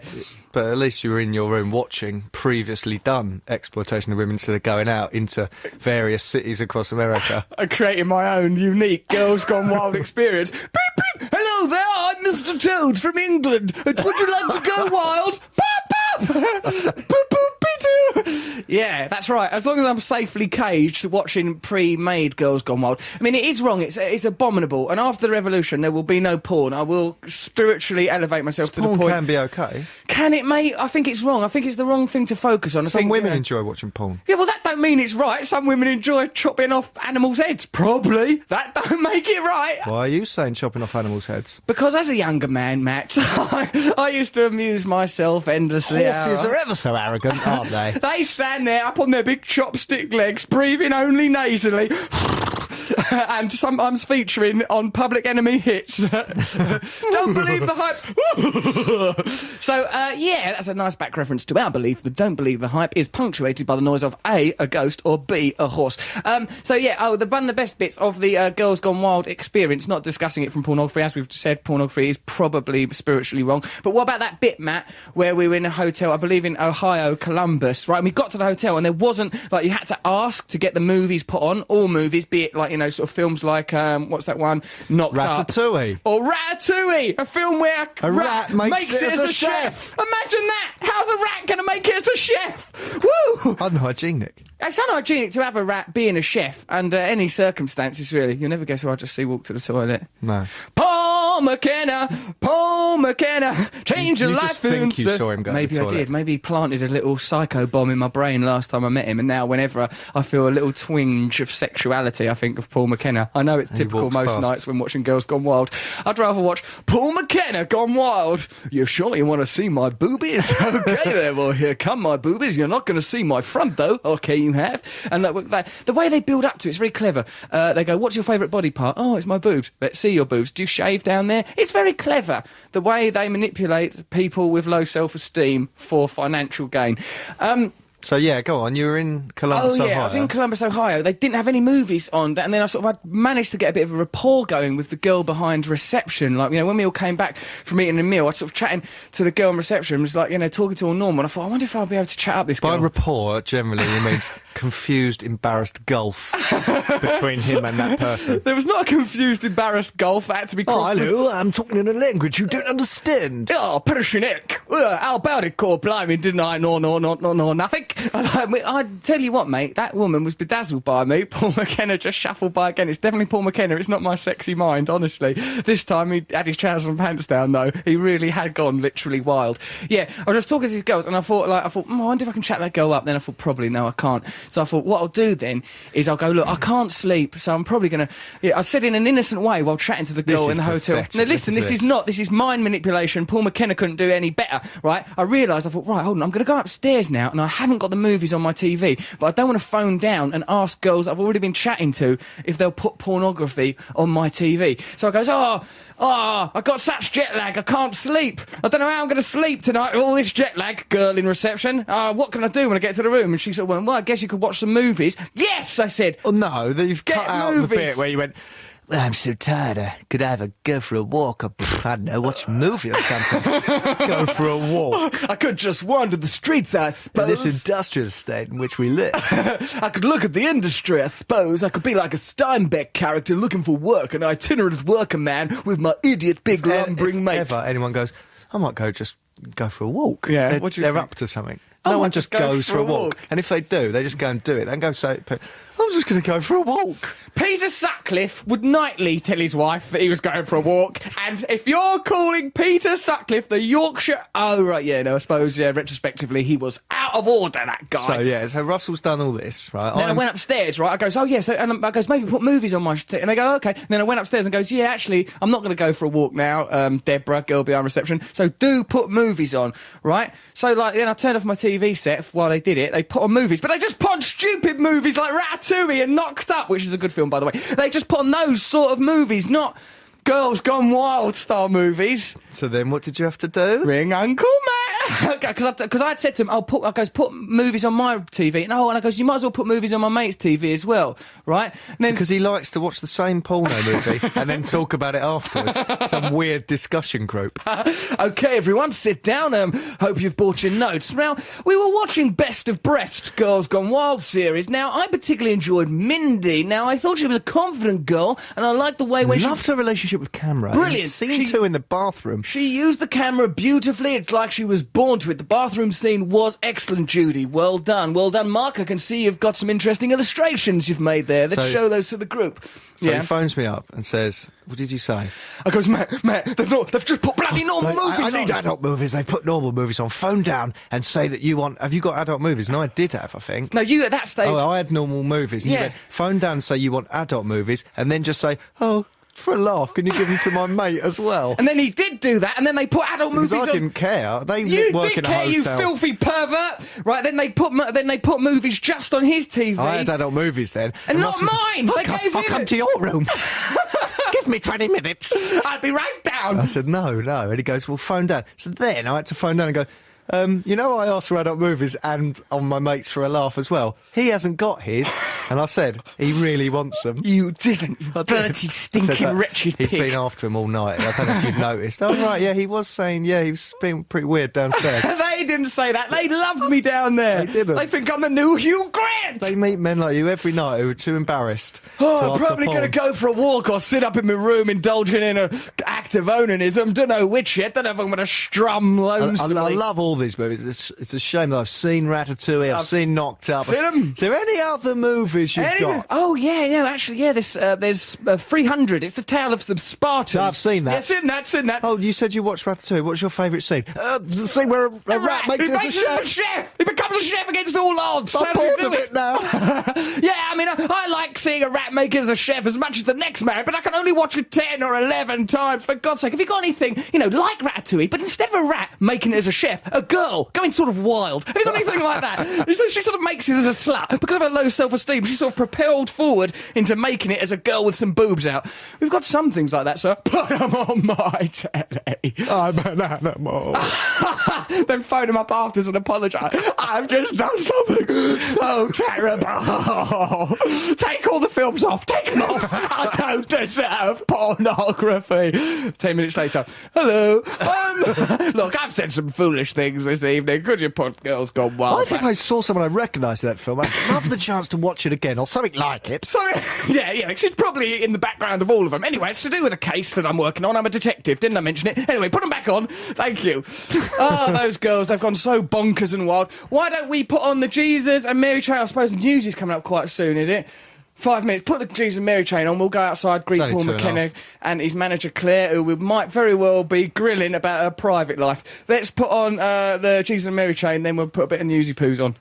But at least you were in your room watching previously done exploitation of women instead of going out into various cities across America. I'm creating my own unique Girls Gone Wild experience. Beep, beep. Hello there, I'm Mr. Toad from England. Would you like to go wild? Pop, pop. Boop, boop, be-doo. Yeah, that's right. As long as I'm safely caged watching pre-made Girls Gone Wild. I mean, it is wrong. It's abominable. And after the revolution, there will be no porn. I will spiritually elevate myself to the Porn point... can be okay. Can it, mate? I think it's wrong. I think it's the wrong thing to focus on. Some women enjoy watching porn. Yeah, well, that don't mean it's right. Some women enjoy chopping off animals' heads. Probably. That don't make it right. Why are you saying chopping off animals' heads? Because as a younger man, Matt, I used to amuse myselse endlessly. Horses are ever so arrogant, aren't they? They stand there up on their big chopstick legs, breathing only nasally. And sometimes featuring on Public Enemy hits. Don't believe the hype. So, yeah, that's a nice back reference to our belief that Don't Believe the Hype is punctuated by the noise of A, a ghost, or B, a horse. So, yeah, one of the best bits of the Girls Gone Wild experience, not discussing it from pornography, as we've said, pornography is probably spiritually wrong. But what about that bit, Matt, where we were in a hotel, I believe in Ohio, Columbus, right? And we got to the hotel and there wasn't, like, you had to ask to get the movies put on, all movies, be it, like, sort of films like, what's that one? Knocked Ratatouille. Up. Or Ratatouille, a film where a rat makes it as a chef. Imagine that! How's a rat going to make it as a chef? Woo! Unhygienic. It's unhygienic to have a rat being a chef under any circumstances, really. You'll never guess who I just see walk to the toilet. No. Paul Paul McKenna, change your You life. just think you saw him go to Maybe the I toilet. did. Maybe he planted a little psycho bomb in my brain last time I met him, and now whenever I feel a little twinge of sexuality, I think of Paul McKenna. I know it's typical walks most past. nights when watching Girls Gone Wild. I'd rather watch Paul McKenna Gone Wild. You sure you want to see my boobies? Okay there, well, here come my boobies. You're not going to see my front, though. Okay, you have. And the way they build up to it's very clever. They go, what's your favourite body part? Oh, it's my boobs. Let's see your boobs. Do you shave down there? It's very clever. The way they manipulate people with low self-esteem for financial gain. So yeah, go on. You were in Columbus, Ohio. I was in Columbus, Ohio. They didn't have any movies on, and then I managed to get a bit of a rapport going with the girl behind reception. Like, when we all came back from eating a meal, I was sort of chatting to the girl in reception, was like, talking to all normal. And I thought, I wonder if I'll be able to chat up this girl. By rapport, generally, it means confused, embarrassed gulf between him and that person. There was not a confused, embarrassed gulf that had to be crossed. I'm talking in a language you don't understand. Oh, Persianic. How about it, called blimey, didn't I? No, nothing. I tell you what, mate, that woman was bedazzled by me. Paul McKenna just shuffled by again. It's definitely Paul McKenna. It's not my sexy mind, honestly. This time he had his trousers and pants down, though. He really had gone literally wild. Yeah, I was just talking to these girls, and I thought, I wonder if I can chat that girl up. Then I thought, probably no, I can't. So I thought, what I'll do then is I'll go, look, I can't sleep, so I'm probably going to... Yeah, I said in an innocent way while chatting to the girl in the hotel. Pathetic. No, listen, this is mind manipulation. Paul McKenna couldn't do any better, right? I realised, I thought, right, hold on, I'm going to go upstairs now, and I haven't got the movies on my TV, but I don't want to phone down and ask girls I've already been chatting to if they'll put pornography on my TV. So I goes, I've got such jet lag, I can't sleep. I don't know how I'm going to sleep tonight with all this jet lag. Girl in reception, what can I do when I get to the room? And she sort of went, well, I guess you could watch some movies. Yes, I said. Oh no, you've Get cut out movies. the bit where you went, well, I'm so tired, I could either go for a walk or, I don't know, watch a movie or something. Go for a walk. I could just wander the streets, I In suppose. this industrial state in which we live. I could look at the industry, I suppose. I could be like a Steinbeck character looking for work, an itinerant worker man with my idiot big lumbering mate. If ever anyone goes, I might go for a walk. Yeah, They're, what do you they're think? up to something. I No might one just just go goes for for a a walk. walk. And if they do, they just go and do it. They don't go say, I'm just going to go for a walk. Peter Sutcliffe would nightly tell his wife that he was going for a walk, and if you're calling Peter Sutcliffe the Yorkshire... Oh, right, yeah, no, I suppose, retrospectively, he was out of order, that guy. So Russell's done all this, right? Then I went upstairs, right? I goes, oh, yeah, so... And I goes, maybe put movies on my... And they go, okay. And then I went upstairs and goes, yeah, actually, I'm not going to go for a walk now, Deborah, girl behind reception, so do put movies on, right? So, then I turned off my TV set while they did it. They put on movies, but they just put on stupid movies like Ratatouille and Knocked Up, which is a good film, by the way. They just put on those sort of movies, not Girls Gone Wild style movies. So then what did you have to do? Ring Uncle Matt. Because I had said to him, put movies on my TV. And I goes, you might as well put movies on my mate's TV as well, right? And then, Because he likes to watch the same porno movie and then talk about it afterwards. Some weird discussion group. Okay, everyone, sit down. Hope you've brought your notes. Now, we were watching Best of Breast, Girls Gone Wild series. Now, I particularly enjoyed Mindy. Now, I thought she was a confident girl, and I liked the way when Loved her relationship with camera. Brilliant. Scene 2 in the bathroom. She used the camera beautifully. It's like she was born to it. The bathroom scene was excellent, Judy. Well done. Well done, Mark. I can see you've got some interesting illustrations you've made there. Let's show those to the group. So he phones me up and says, what did you say? I goes, Matt, they've just put bloody normal movies I on. need adult movies. They put normal movies on. Phone down and say that you want... Have you got adult movies? And I did have, I think. No, you at that stage... Oh, I had normal movies. And you went, phone down and say you want adult movies, and then just say, for a laugh, can you give them to my mate as well? And then he did do that, and then they put adult movies on. Because I didn't care. They You work did in a care, you hotel. filthy pervert! Right, then they put movies just on his TV. I had adult movies then. And not mine! They gave I'll him come it. to your room. Give me 20 minutes. I'd be right down. I said, no. And he goes, well, phone down. So then I had to phone down and go, I asked for adult movies and on my mates for a laugh as well. He hasn't got his. And I said, he really wants them. You didn't, you I did. dirty, stinking, wretched He's pig. been after him all night. I don't know if you've noticed. Oh, right, yeah, he was saying, he was being pretty weird downstairs. They didn't say that. They loved me down there. They didn't. They think I'm the new Hugh Grant. They meet men like you every night who are too embarrassed to I'm ask probably for going to porn. go for a walk or sit up in my room indulging in an act of onanism. Don't know which yet. Don't know if I'm going to strum I lonesomely. love all these movies. It's a shame that I've seen Ratatouille, I've seen Knocked Up. Seen 'em. Is there any other movies you've got? Oh, yeah, no, actually, yeah, there's 300. It's the tale of the Spartans. No, I've seen that. Yeah, seen that. Oh, you said you watched Ratatouille. What's your favourite scene? The scene where a rat makes it as a chef. He becomes a chef against all odds. I'm bored of it now. Yeah, I mean, I like seeing a rat make it as a chef as much as the next man, but I can only watch it 10 or 11 times. For God's sake, have you got anything, like Ratatouille, but instead of a rat making it as a chef, a girl going sort of wild? Have you got anything like that? She sort of makes it as a slut. Because of her low self-esteem, she's sort of propelled forward into making it as a girl with some boobs out. We've got some things like that, sir. Put them on my telly. I'm an animal. Then phone him up afterwards and apologise. I've just done something so terrible. Take all the films off. Take them off. I don't deserve pornography. 10 minutes later. Hello. Look, I've said some foolish things this evening. Could you put Girls Gone Wild? I think I saw someone I recognised in that film. I'd love the chance to watch it again, or something like it. Yeah, she's probably in the background of all of them. Anyway, it's to do with a case that I'm working on. I'm a detective. Didn't I mention it? Anyway, put them back on. Thank you. Oh, those girls, they've gone so bonkers and wild. Why don't we put on the Jesus and Mary Chain? I suppose the news is coming up quite soon, is it? 5 minutes. Put the Jesus and Mary Chain on. We'll go outside, greet Paul McKenna and his manager Claire, who we might very well be grilling about her private life. Let's put on the Jesus and Mary Chain, then we'll put a bit of Newsy Poos on.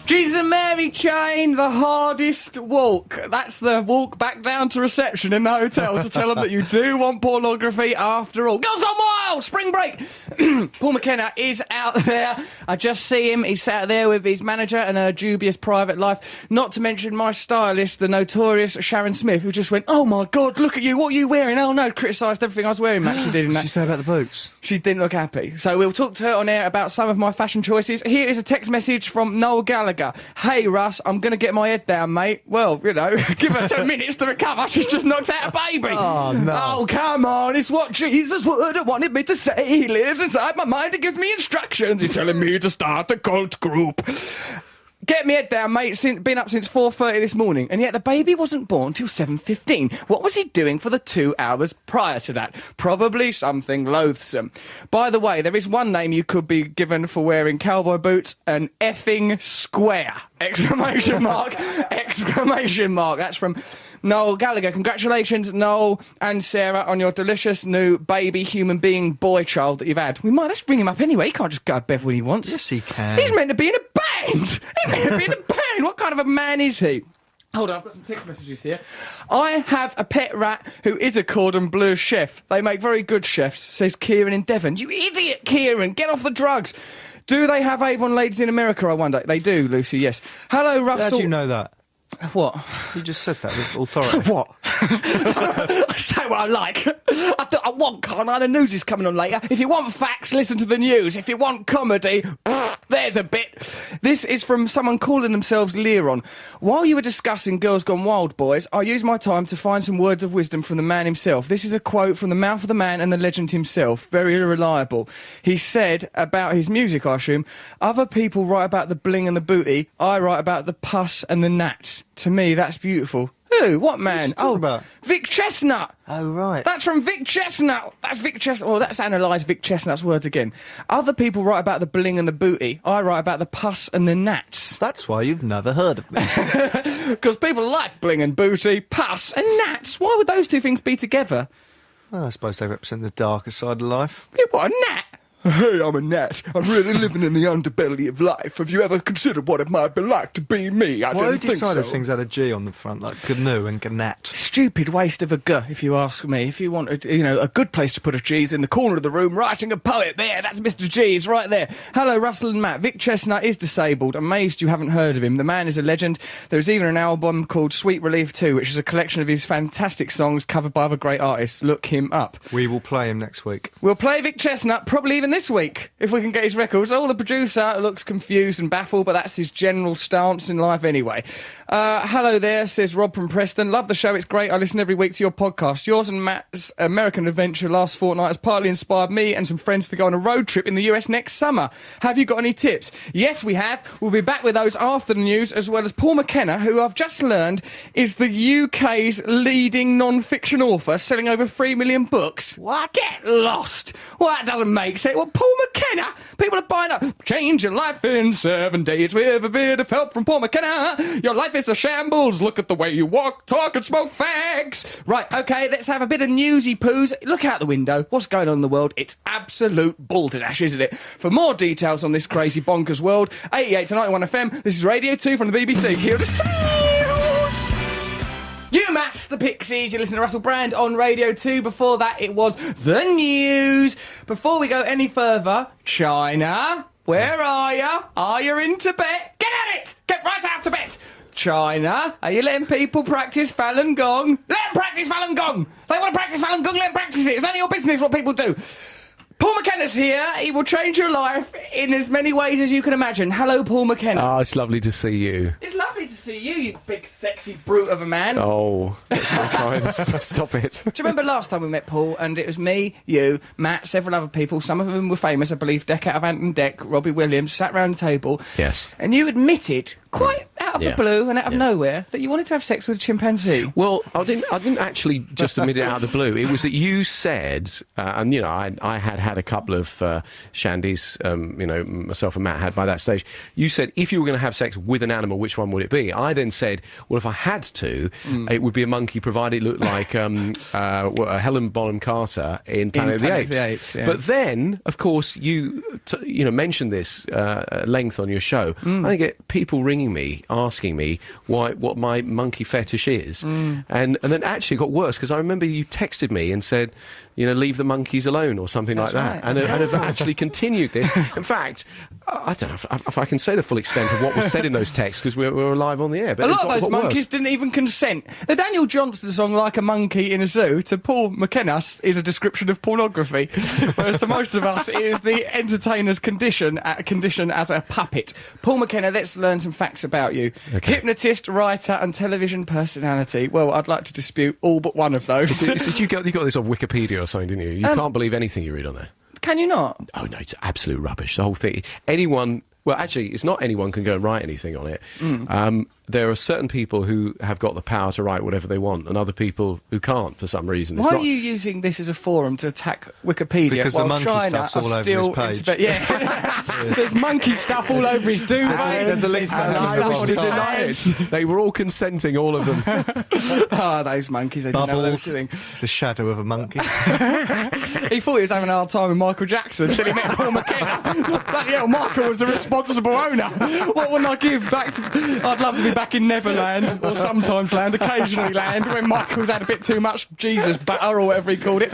Jesus and Mary Chain, the hardest walk. That's the walk back down to reception in the hotel to tell them that you do want pornography after all. Girls Gone Wild! Spring break! Paul McKenna is out there. I just see him. He's sat there with his manager and her dubious private life. Not to mention my stylist, the notorious Sharon Smith, who just went, oh my God, look at you, what are you wearing? Oh no, criticised everything I was wearing, Matt. She did in that. What did she say about the boots? She didn't look happy. So we'll talk to her on air about some of my fashion choices. Here is a text message from Noel Gallagher. Hey Russ, I'm going to get my head down, mate. Well, give her 10 minutes to recover. She's just knocked out a baby. Oh, no. Oh, come on. It's what Jesus would have wanted me to say. He lives inside my mind. He gives me instructions. He's telling me to start a cult group. Get me head down, mate. Been up since 4:30 this morning, and yet the baby wasn't born till 7:15. What was he doing for the 2 hours prior to that? Probably something loathsome. By the way, there is one name you could be given for wearing cowboy boots: an effing square! Exclamation mark! Exclamation mark! That's from Noel Gallagher. Congratulations, Noel and Sarah, on your delicious new baby human being boy child that you've had. Let's bring him up anyway. He can't just go to bed when he wants. Yes, he can. He's meant to be in a band. He's meant to be in a band. What kind of a man is he? Hold on, I've got some text messages here. I have a pet rat who is a cordon bleu chef. They make very good chefs, says Kieran in Devon. You idiot, Kieran. Get off the drugs. Do they have Avon ladies in America, I wonder? They do, Lucy, yes. Hello, Russell. How do you know that? What? You just said that with authority. What? I say what I like. I want, can't I? The news is coming on later. If you want facts, listen to the news. If you want comedy, there's a bit. This is from someone calling themselves Leron. While you were discussing Girls Gone Wild, boys, I used my time to find some words of wisdom from the man himself. This is a quote from the mouth of the man and the legend himself. Very reliable. He said about his music, I assume, other people write about the bling and the booty. I write about the pus and the gnats. To me, that's beautiful. Who? What man? About? Vic Chesnutt. Oh, right. That's from Vic Chesnutt. That's Vic Chesnutt. Well, let's analyse Vic Chesnutt's words again. Other people write about the bling and the booty. I write about the pus and the gnats. That's why you've never heard of me. Because people like bling and booty, pus and gnats. Why would those two things be together? Well, I suppose they represent the darker side of life. Yeah, what, a gnat? Hey, I'm a gnat. I'm really living in the underbelly of life. Have you ever considered what it might be like to be me? I don't think so. Why decided things had a G on the front, like GNU and GNAT? Stupid waste of a G, if you ask me. If you want, a good place to put a G is in the corner of the room, writing a poet. There, that's Mr. G's right there. Hello, Russell and Matt. Vic Chesnutt is disabled. Amazed you haven't heard of him. The man is a legend. There's even an album called Sweet Relief 2, which is a collection of his fantastic songs covered by other great artists. Look him up. We will play him next week. We'll play Vic Chesnutt probably even this week, if we can get his records. The producer looks confused and baffled, but that's his general stance in life anyway. Hello there, says Rob from Preston. Love the show, it's great. I listen every week to your podcast. Yours and Matt's American adventure last fortnight has partly inspired me and some friends to go on a road trip in the US next summer. Have you got any tips? Yes, we have. We'll be back with those after the news, as well as Paul McKenna, who I've just learned is the UK's leading non-fiction author, selling over 3 million books. What? Get lost. Well, that doesn't make sense. What, Paul McKenna? People are buying up. Change your life in 7 days with a bit of help from Paul McKenna. Your life is a shambles. Look at the way you walk, talk, and smoke fags. Right, OK, let's have a bit of newsy poos. Look out the window. What's going on in the world? It's absolute balderdash, isn't it? For more details on this crazy bonkers world, 88 to 91 FM. This is Radio 2 from the BBC. Here are the sales. UMass, the Pixies. You listen to Russell Brand on Radio 2. Before that, it was the news. Before we go any further, China, where are you? Are you in Tibet? Get at it! Get right out of Tibet! China, are you letting people practice Falun Gong? Let them practice Falun Gong! They want to practice Falun Gong, let them practice it. It's none of your business what people do. Paul McKenna's here. He will change your life in as many ways as you can imagine. Hello, Paul McKenna. Oh, it's lovely to see you. It's lovely to see you, you big, sexy brute of a man. Oh, that's very kind. Stop it. Do you remember last time we met, Paul? And it was me, you, Matt, several other people. Some of them were famous, I believe. Deck out of Ant and Deck, Robbie Williams, sat round the table. Yes. And you admitted, quite out of the blue and out of nowhere, that you wanted to have sex with a chimpanzee. Well, I didn't actually just admit it out of the blue. It was that you said, and you know, I had a couple of shandies, you know, myself and Matt had by that stage. You said if you were going to have sex with an animal, which one would it be? I then said, well, if I had to, it would be a monkey, provided it looked like Helen Bonham Carter in Planet of the Apes. Yeah. But then, of course, you mentioned this at length on your show. I get people ringing me, asking me what my monkey fetish is, and then actually it got worse because I remember you texted me and said, you know, leave the monkeys alone or something like that. And have actually continued this. In fact, I don't know if I can say the full extent of what was said in those texts because we're live on the air. But a lot of those monkeys didn't even consent. The Daniel Johnston song, Like a Monkey in a Zoo, to Paul McKenna is a description of pornography. Whereas to most of us, it is the entertainer's condition as a puppet. Paul McKenna, let's learn some facts about you. Okay. Hypnotist, writer and television personality. Well, I'd like to dispute all but one of those. You got this off Wikipedia or something, didn't you? You can't believe anything you read on there. Can you not? Oh, no, it's absolute rubbish. The whole thing. Anyone... Well, actually, it's not anyone can go and write anything on it. There are certain people who have got the power to write whatever they want, and other people who can't for some reason. Why are you using this as a forum to attack Wikipedia? Because while the monkey China stuff's all are over still his page. There's monkey stuff all over his duvet. There's a link to And I wish to deny it. They were all consenting, all of them. Ah, those monkeys, they didn't know what they were doing. It's a shadow of a monkey. He thought he was having a hard time with Michael Jackson until he met Paul McKenna. Bloody hell, Michael was the responsible owner. What wouldn't I give back to... I'd love to be back in Neverland, or sometimes land, occasionally land, when Michael's had a bit too much Jesus butter, or whatever he called it.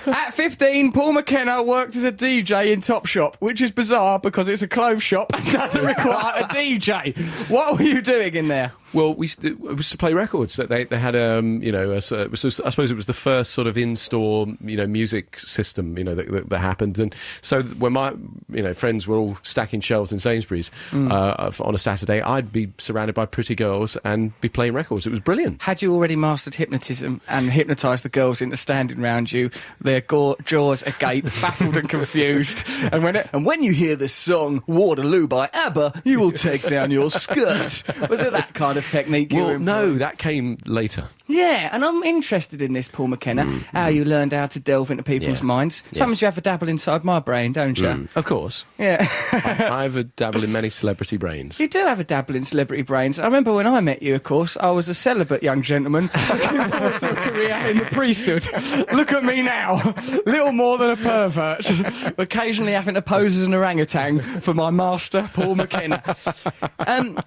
At 15, Paul McKenna worked as a DJ in Topshop, which is bizarre because it's a clothes shop and doesn't require a DJ. What were you doing in there? Well, it was to play records. That they had, you know, I suppose it was the first sort of in-store, you know, music system, you know, that happened. And so when my, you know, friends were all stacking shelves in Sainsbury's on a Saturday, I'd be surrounded by pretty girls and be playing records. It was brilliant. Had you already mastered hypnotism and hypnotised the girls into standing round you, their jaws agape, baffled and confused? And when you hear this song, Waterloo by ABBA, you will take down your skirt. Was it that kind of technique you were no, that came later. Yeah, and I'm interested in this, Paul McKenna, how you learned how to delve into people's minds. Sometimes you have a dabble inside my brain, don't you? Of course. Yeah. I have a dabble in many celebrity brains. You do have a dabble in celebrity brains. I remember when I met you, of course, I was a celibate young gentleman looking forward to a career in the priesthood. Look at me now. Little more than a pervert. Occasionally having to pose as an orangutan for my master, Paul McKenna.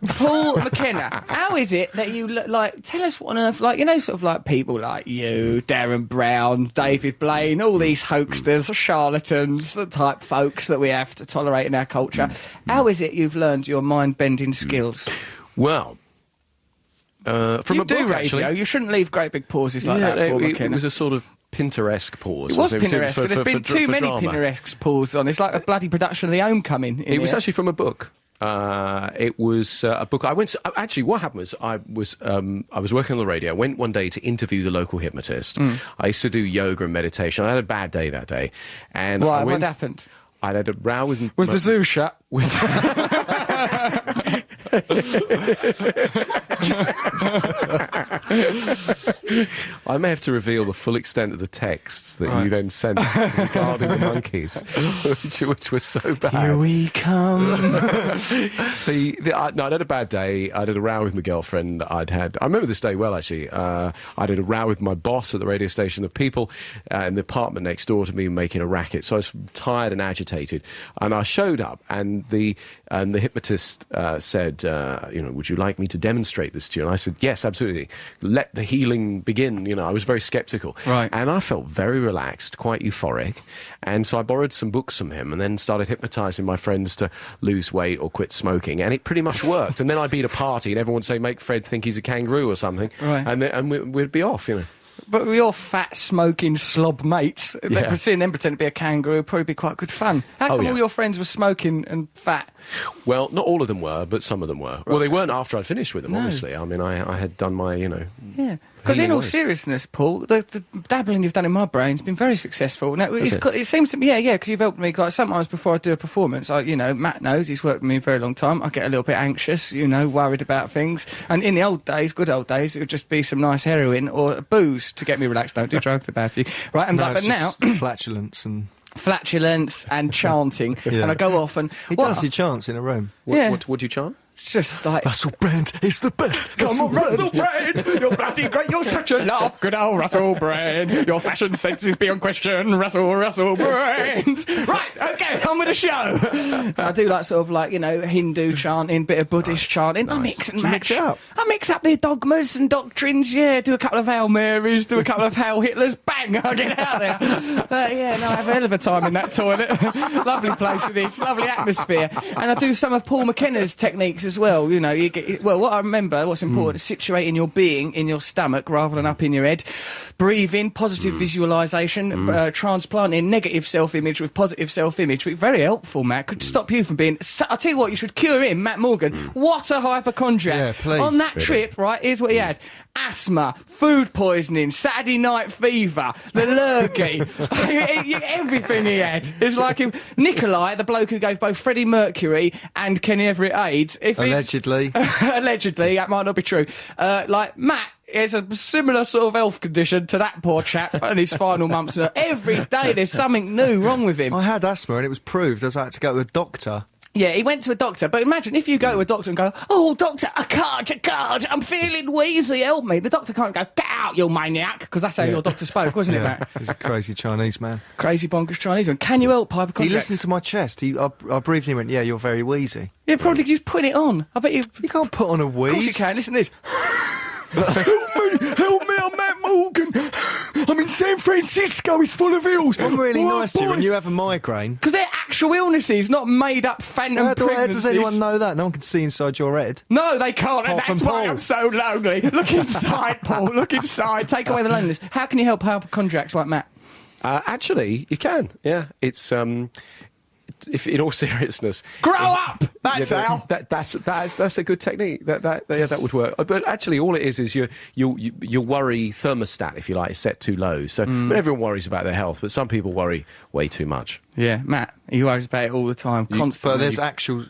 Paul McKenna, how is it that you look like... Tell us what on earth... Like, you know, sort of like people like you, Darren Brown, David Blaine, all these hoaxers, charlatans, the type folks that we have to tolerate in our culture. How is it you've learned your mind-bending skills? Well... from you a do book, radio. actually. You shouldn't leave great big pauses like that, Paul McKenna. It was a sort of Pinteresque pause. It was Pinteresque, for but there's been too many drama. Pinteresque pauses on. It's like a bloody production of The Homecoming. It was actually from a book. It was a book. Actually, what happened was I was working on the radio. I went one day to interview the local hypnotist. I used to do yoga and meditation. I had a bad day that day, and why? What happened? I had a row with... Was the zoo shut? I may have to reveal the full extent of the texts that you then sent regarding the monkeys, which was so bad. Here we come. I had a bad day. I had a row with my girlfriend. I remember this day well, actually. I had a row with my boss at the radio station. The people in the apartment next door to me making a racket. So I was tired and agitated. And I showed up, and the hypnotist said, would you like me to demonstrate this to you? And I said, yes, absolutely. Let the healing begin. I was very sceptical. Right. And I felt very relaxed, quite euphoric. And so I borrowed some books from him and then started hypnotising my friends to lose weight or quit smoking. And it pretty much worked. And then I'd be at a party and everyone would say, make Fred think he's a kangaroo or something. Right. And we'd be off, But with your fat, smoking slob mates, seeing them pretend to be a kangaroo would probably be quite good fun. How come all your friends were smoking and fat? Well, not all of them were, but some of them were. Right. Well, they weren't after I'd finished with them, obviously. I mean, I had done my, Yeah. Because in all seriousness, Paul, the dabbling you've done in my brain's been very successful. Now, it seems to me, because you've helped me. Like sometimes before I do a performance, Matt knows, he's worked with me a very long time. I get a little bit anxious, worried about things. And in the old days, good old days, it would just be some nice heroin or booze to get me relaxed. Don't do drugs, they're bad for you, right? And but now, flatulence and chanting, and I go off and he does. He chants in a room. What do you chant? Just like Russell Brand is the best. Come on, Russell Brand, you're bloody great. You're such a laugh, good old Russell Brand. Your fashion sense is beyond question, Russell Brand. Right, okay, on with the show. I do Hindu chanting, bit of Buddhist chanting. I mix and match. I mix up the dogmas and doctrines. Yeah, do a couple of Hail Marys, do a couple of Hail Hitlers. Bang, I get out there. I have a hell of a time in that toilet. Lovely place it is, lovely atmosphere. And I do some of Paul McKenna's techniques as well. What I remember, what's important is situating your being in your stomach rather than up in your head. Breathing, positive visualisation, transplanting negative self-image with positive self-image. Very helpful, Matt. Could stop you from being... I'll tell you what, you should cure him, Matt Morgan. What a hypochondriac. Yeah, please. On that trip, right, here's what he had. Asthma, food poisoning, Saturday night fever, the lurgy, everything he had. It's like him. Nikolai, the bloke who gave both Freddie Mercury and Kenny Everett AIDS. Allegedly. Allegedly, that might not be true. Matt is a similar sort of health condition to that poor chap in his final months. Every day there's something new wrong with him. I had asthma and it was proved. I had to go to a doctor. Yeah, he went to a doctor, but imagine if you go to a doctor and go, oh, doctor, a card, I'm feeling wheezy, help me. The doctor can't go, get out, you maniac, because that's how your doctor spoke, wasn't it, Matt? He's a crazy Chinese man. Crazy bonkers Chinese man. Can you help hypochondriacs? He listened to my chest. I breathed and he went, yeah, you're very wheezy. Yeah, probably just putting it on. I bet you... You can't put on a wheeze. Of course you can, listen to this. Help me, I'm Matt Morgan. I'm in San Francisco, it's full of hills. I'm really nice to you when you have a migraine. Because they're actual illnesses, not made-up phantom pregnancies. How does anyone know that? No one can see inside your head. No, they can't, and that's why I'm so lonely. Look inside, Paul, look inside. Take away the loneliness. How can you help hypochondriacs like Matt? Actually, you can, yeah. It's... If in all seriousness, grow up. That's how. That's a good technique. That would work. But actually, all it is your worry thermostat, if you like, is set too low. So everyone worries about their health, but some people worry way too much. Yeah, Matt, he worries about it all the time, constantly. But there's actual.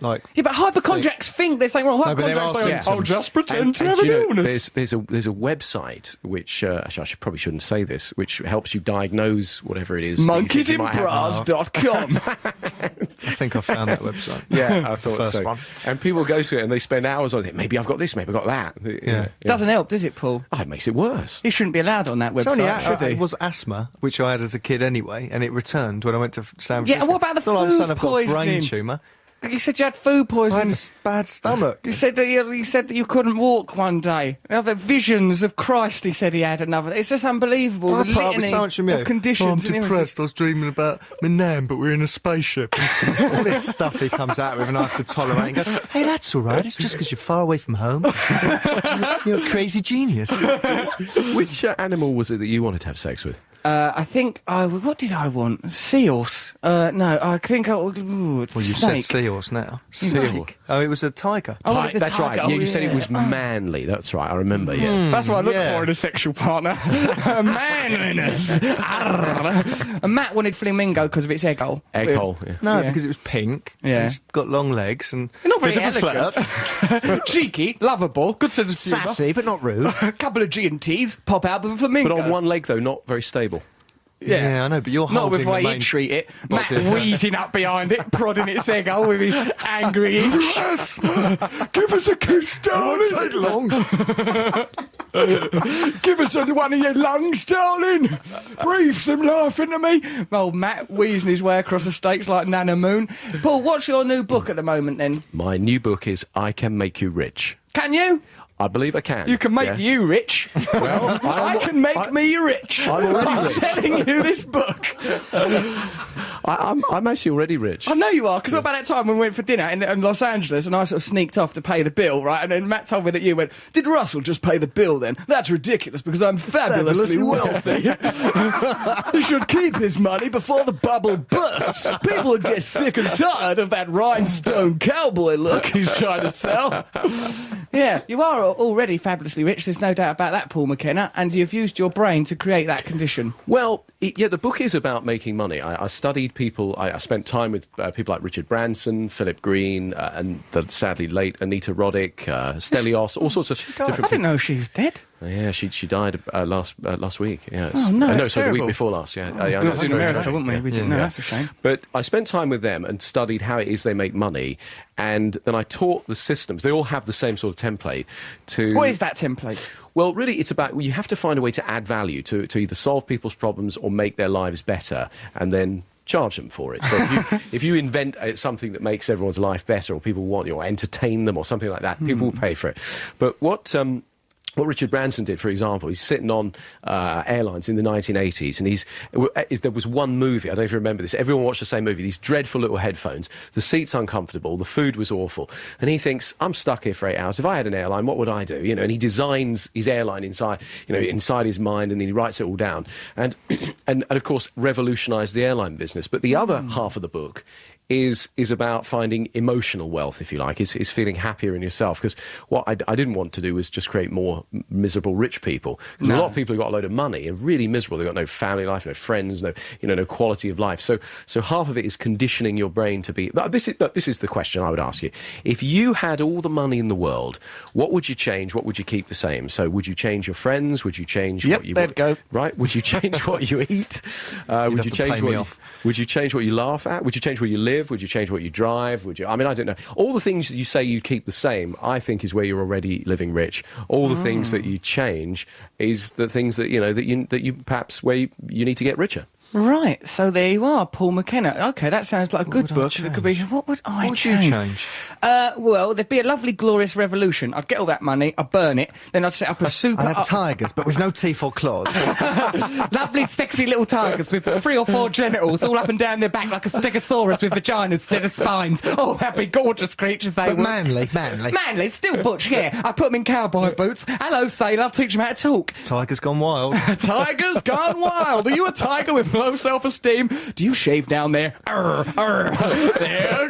But hypochondriacs think there's something wrong. Hypochondriacs say, I'll just pretend to have an illness. There's a website which actually I probably shouldn't say this, which helps you diagnose whatever it is. Monkeysinbras.com. I think I found that website. Yeah, I thought First so. one. And people go to it and they spend hours on it. Maybe I've got this, maybe I've got that. Yeah. Doesn't help, does it, Paul? Oh, it makes it worse. He shouldn't be allowed on that website, should he? It was asthma, which I had as a kid anyway, and it returned when I went to San Francisco. Yeah, what about the food poisoning? I've got a brain poisoning? tumour. You said you had food poisoning. I had a bad stomach. You said that you couldn't walk one day. Other visions of Christ, he said he had another. It's just unbelievable. I the put up with so much from you. of conditions. I'm depressed. I was dreaming about my nan, but we're in a spaceship. All this stuff he comes out with and I have to tolerate and go, hey, that's all right. It's just because you're far away from home. You're a crazy genius. Which animal was it that you wanted to have sex with? I think, what did I want? Seahorse. No, I think I would... Well, you said seahorse now. Seahorse. Oh, it was a tiger. That's right. Yeah, you said it was manly. That's right. I remember, That's what I look for in a sexual partner. Manliness. And Matt wanted flamingo because of its egg hole. Egg hole, yeah. No, because it was pink. Yeah. It's got long legs and Not very bit of a elegant. Cheeky, lovable, good sense of humour. sassy, but not rude. A couple of G&Ts pop out with a flamingo. But on one leg, though, not very stable. Yeah, I know, but you're not holding with the way the main he'd treat it. body. Matt wheezing up behind it, prodding its egg hole with his angry... Yes! Give us a kiss, darling! It won't take long. Give us one of your lungs, darling! Breathe some life into me! Old Matt wheezing his way across the states like Nana Moon. Paul, what's your new book at the moment, then? My new book is I Can Make You Rich. Can you? I believe I can. You can make you rich. Well, I can make me rich. I'm already rich. Telling you this book. I'm actually already rich. I know you are, because about that time when we went for dinner in Los Angeles and I sort of sneaked off to pay the bill, right? And then Matt told me that you went, did Russell just pay the bill then? That's ridiculous because I'm fabulously wealthy. He should keep his money before the bubble bursts. People will get sick and tired of that rhinestone cowboy look he's trying to sell. Yeah, you are already fabulously rich, there's no doubt about that, Paul McKenna, and you've used your brain to create that condition. Well, the book is about making money. I studied people, I spent time with people like Richard Branson, Philip Green, and the sadly late Anita Roddick, Stelios, all sorts of different people. I didn't know she was dead. Yeah, she died last week. Yeah, oh, no, no, sorry, the week before last. Yeah, we was in America, weren't we? We didn't know, that's a shame. But I spent time with them and studied how it is they make money, and then I taught the systems. They all have the same sort of template. What is that template? Well, really, it's about you have to find a way to add value to either solve people's problems or make their lives better, and then charge them for it. So if you invent something that makes everyone's life better, or people want you, or entertain them, or something like that, people will pay for it. But what Richard Branson did, for example, he's sitting on airlines in the 1980s, and there was one movie, I don't know if you remember this, everyone watched the same movie, these dreadful little headphones, the seat's uncomfortable, the food was awful, and he thinks, I'm stuck here for 8 hours, if I had an airline, what would I do? You know, and he designs his airline inside his mind, and then he writes it all down, and of course revolutionised the airline business. But the other half of the book is about finding emotional wealth, if you like, is feeling happier in yourself. Because what I didn't want to do was just create more miserable rich people. Because a lot of people who got a load of money are really miserable. They've got no family life, no friends, no quality of life. So half of it is conditioning your brain to be... But this is the question I would ask you. If you had all the money in the world, what would you change? What would you keep the same? So would you change your friends? Would you change what you... There'd go. Right? Would you change what you eat? Would you change what you laugh at? Would you change where you live? Would you change what you drive? I don't know. All the things that you say you keep the same, I think, is where you're already living rich. All the things that you change is the things that you perhaps where you need to get richer. Right, so there you are, Paul McKenna. OK, that sounds like a good book. It could be, what would I change? What would you change? Well, there'd be a lovely, glorious revolution. I'd get all that money, I'd burn it, then I'd set up a super... I'd have tigers, but with no teeth or claws. Lovely, sexy little tigers with 3 or 4 genitals all up and down their back like a stegosaurus with vaginas instead of spines. Oh, that'd be gorgeous creatures they but were. manly. Manly, still butch, yeah. I put them in cowboy boots. Hello, sailor, I'll teach them how to talk. Tigers gone wild. Tigers gone wild. Are you a tiger with low self-esteem? Do you shave down there? They're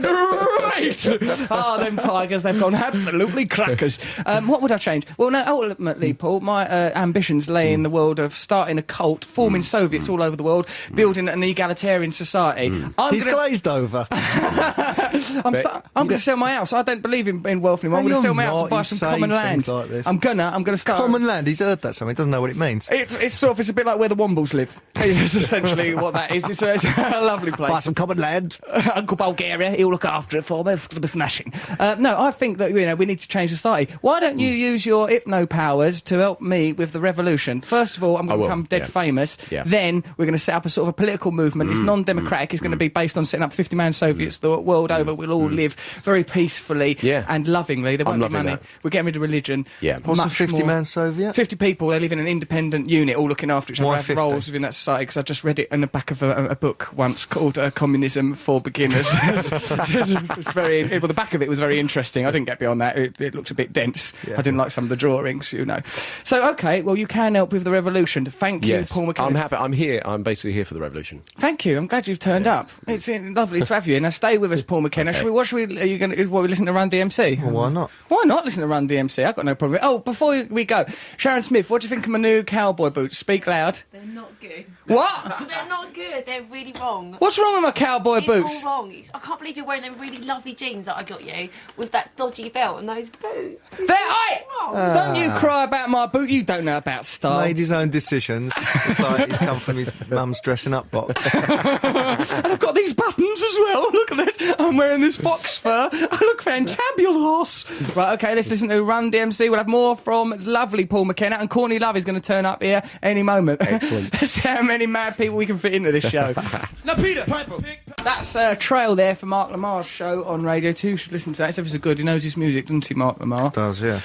great. Oh, them tigers, they've gone absolutely crackers. What would I change? Well, no, ultimately, Paul, my ambitions lay in the world of starting a cult, forming Soviets all over the world, building an egalitarian society. He's glazed over. I'm going to sell my house. I don't believe in wealth anymore. I'm going to sell my house and buy some common land. Like I'm going to start... Common land? He's heard that something. He doesn't know what it means. It's a bit like where the Wombles live. It's essentially what that is. It's a lovely place. Buy some common land. Uncle Bulgaria, he'll look after it for me. It's going to be smashing. No, I think that we need to change society. Why don't you use your hypno powers to help me with the revolution? First of all, I'm going to become dead famous. Yeah. Then we're going to set up a sort of a political movement. It's non-democratic. It's going to be based on setting up 50-man Soviets the world over. over, we'll all live very peacefully and lovingly. There won't be money. We're getting rid of religion. Yeah. What's a 50-man Soviet? 50 people. They live in an independent unit, all looking after each other. Why Have 50? roles within that society, because I just read it in the back of a book once called Communism for Beginners. It's very... Well, the back of it was very interesting. I didn't get beyond that. It looked a bit dense. Yeah. I didn't like some of the drawings, you know. So, OK, well, you can help with the revolution. Thank you, Paul McKenna. I'm happy. I'm here. I'm basically here for the revolution. Thank you. I'm glad you've turned up. It's lovely to have you. Now, stay with us, Paul McKenna. Okay. Are you going to... we listen to Run DMC? Well, why not? Why not listen to Run DMC? I've got no problem. Oh, before we go, Sharon Smith, what do you think of my new cowboy boots? Speak loud. They're not good. What? They're not good. They're really wrong. What's wrong with my cowboy boots? It's all wrong. I can't believe you're wearing them really lovely jeans that I got you with that dodgy belt and those boots. Don't you cry about my boot. You don't know about style. Made his own decisions. It's like he's come from his mum's dressing up box. And I've got these buttons as well. Look at this. I'm wearing this fox fur. I look fantabulous. Right, OK, let's listen to Run DMC. We'll have more from lovely Paul McKenna, and Courtney Love is going to turn up here any moment. Excellent. Let's see how many mad people we can fit into this show. Now, Peter, Piper. That's a trail there for Mark Lamar's show on Radio 2. You should listen to that. It's ever so good. He knows his music, doesn't he, Mark Lamar? Does, yeah.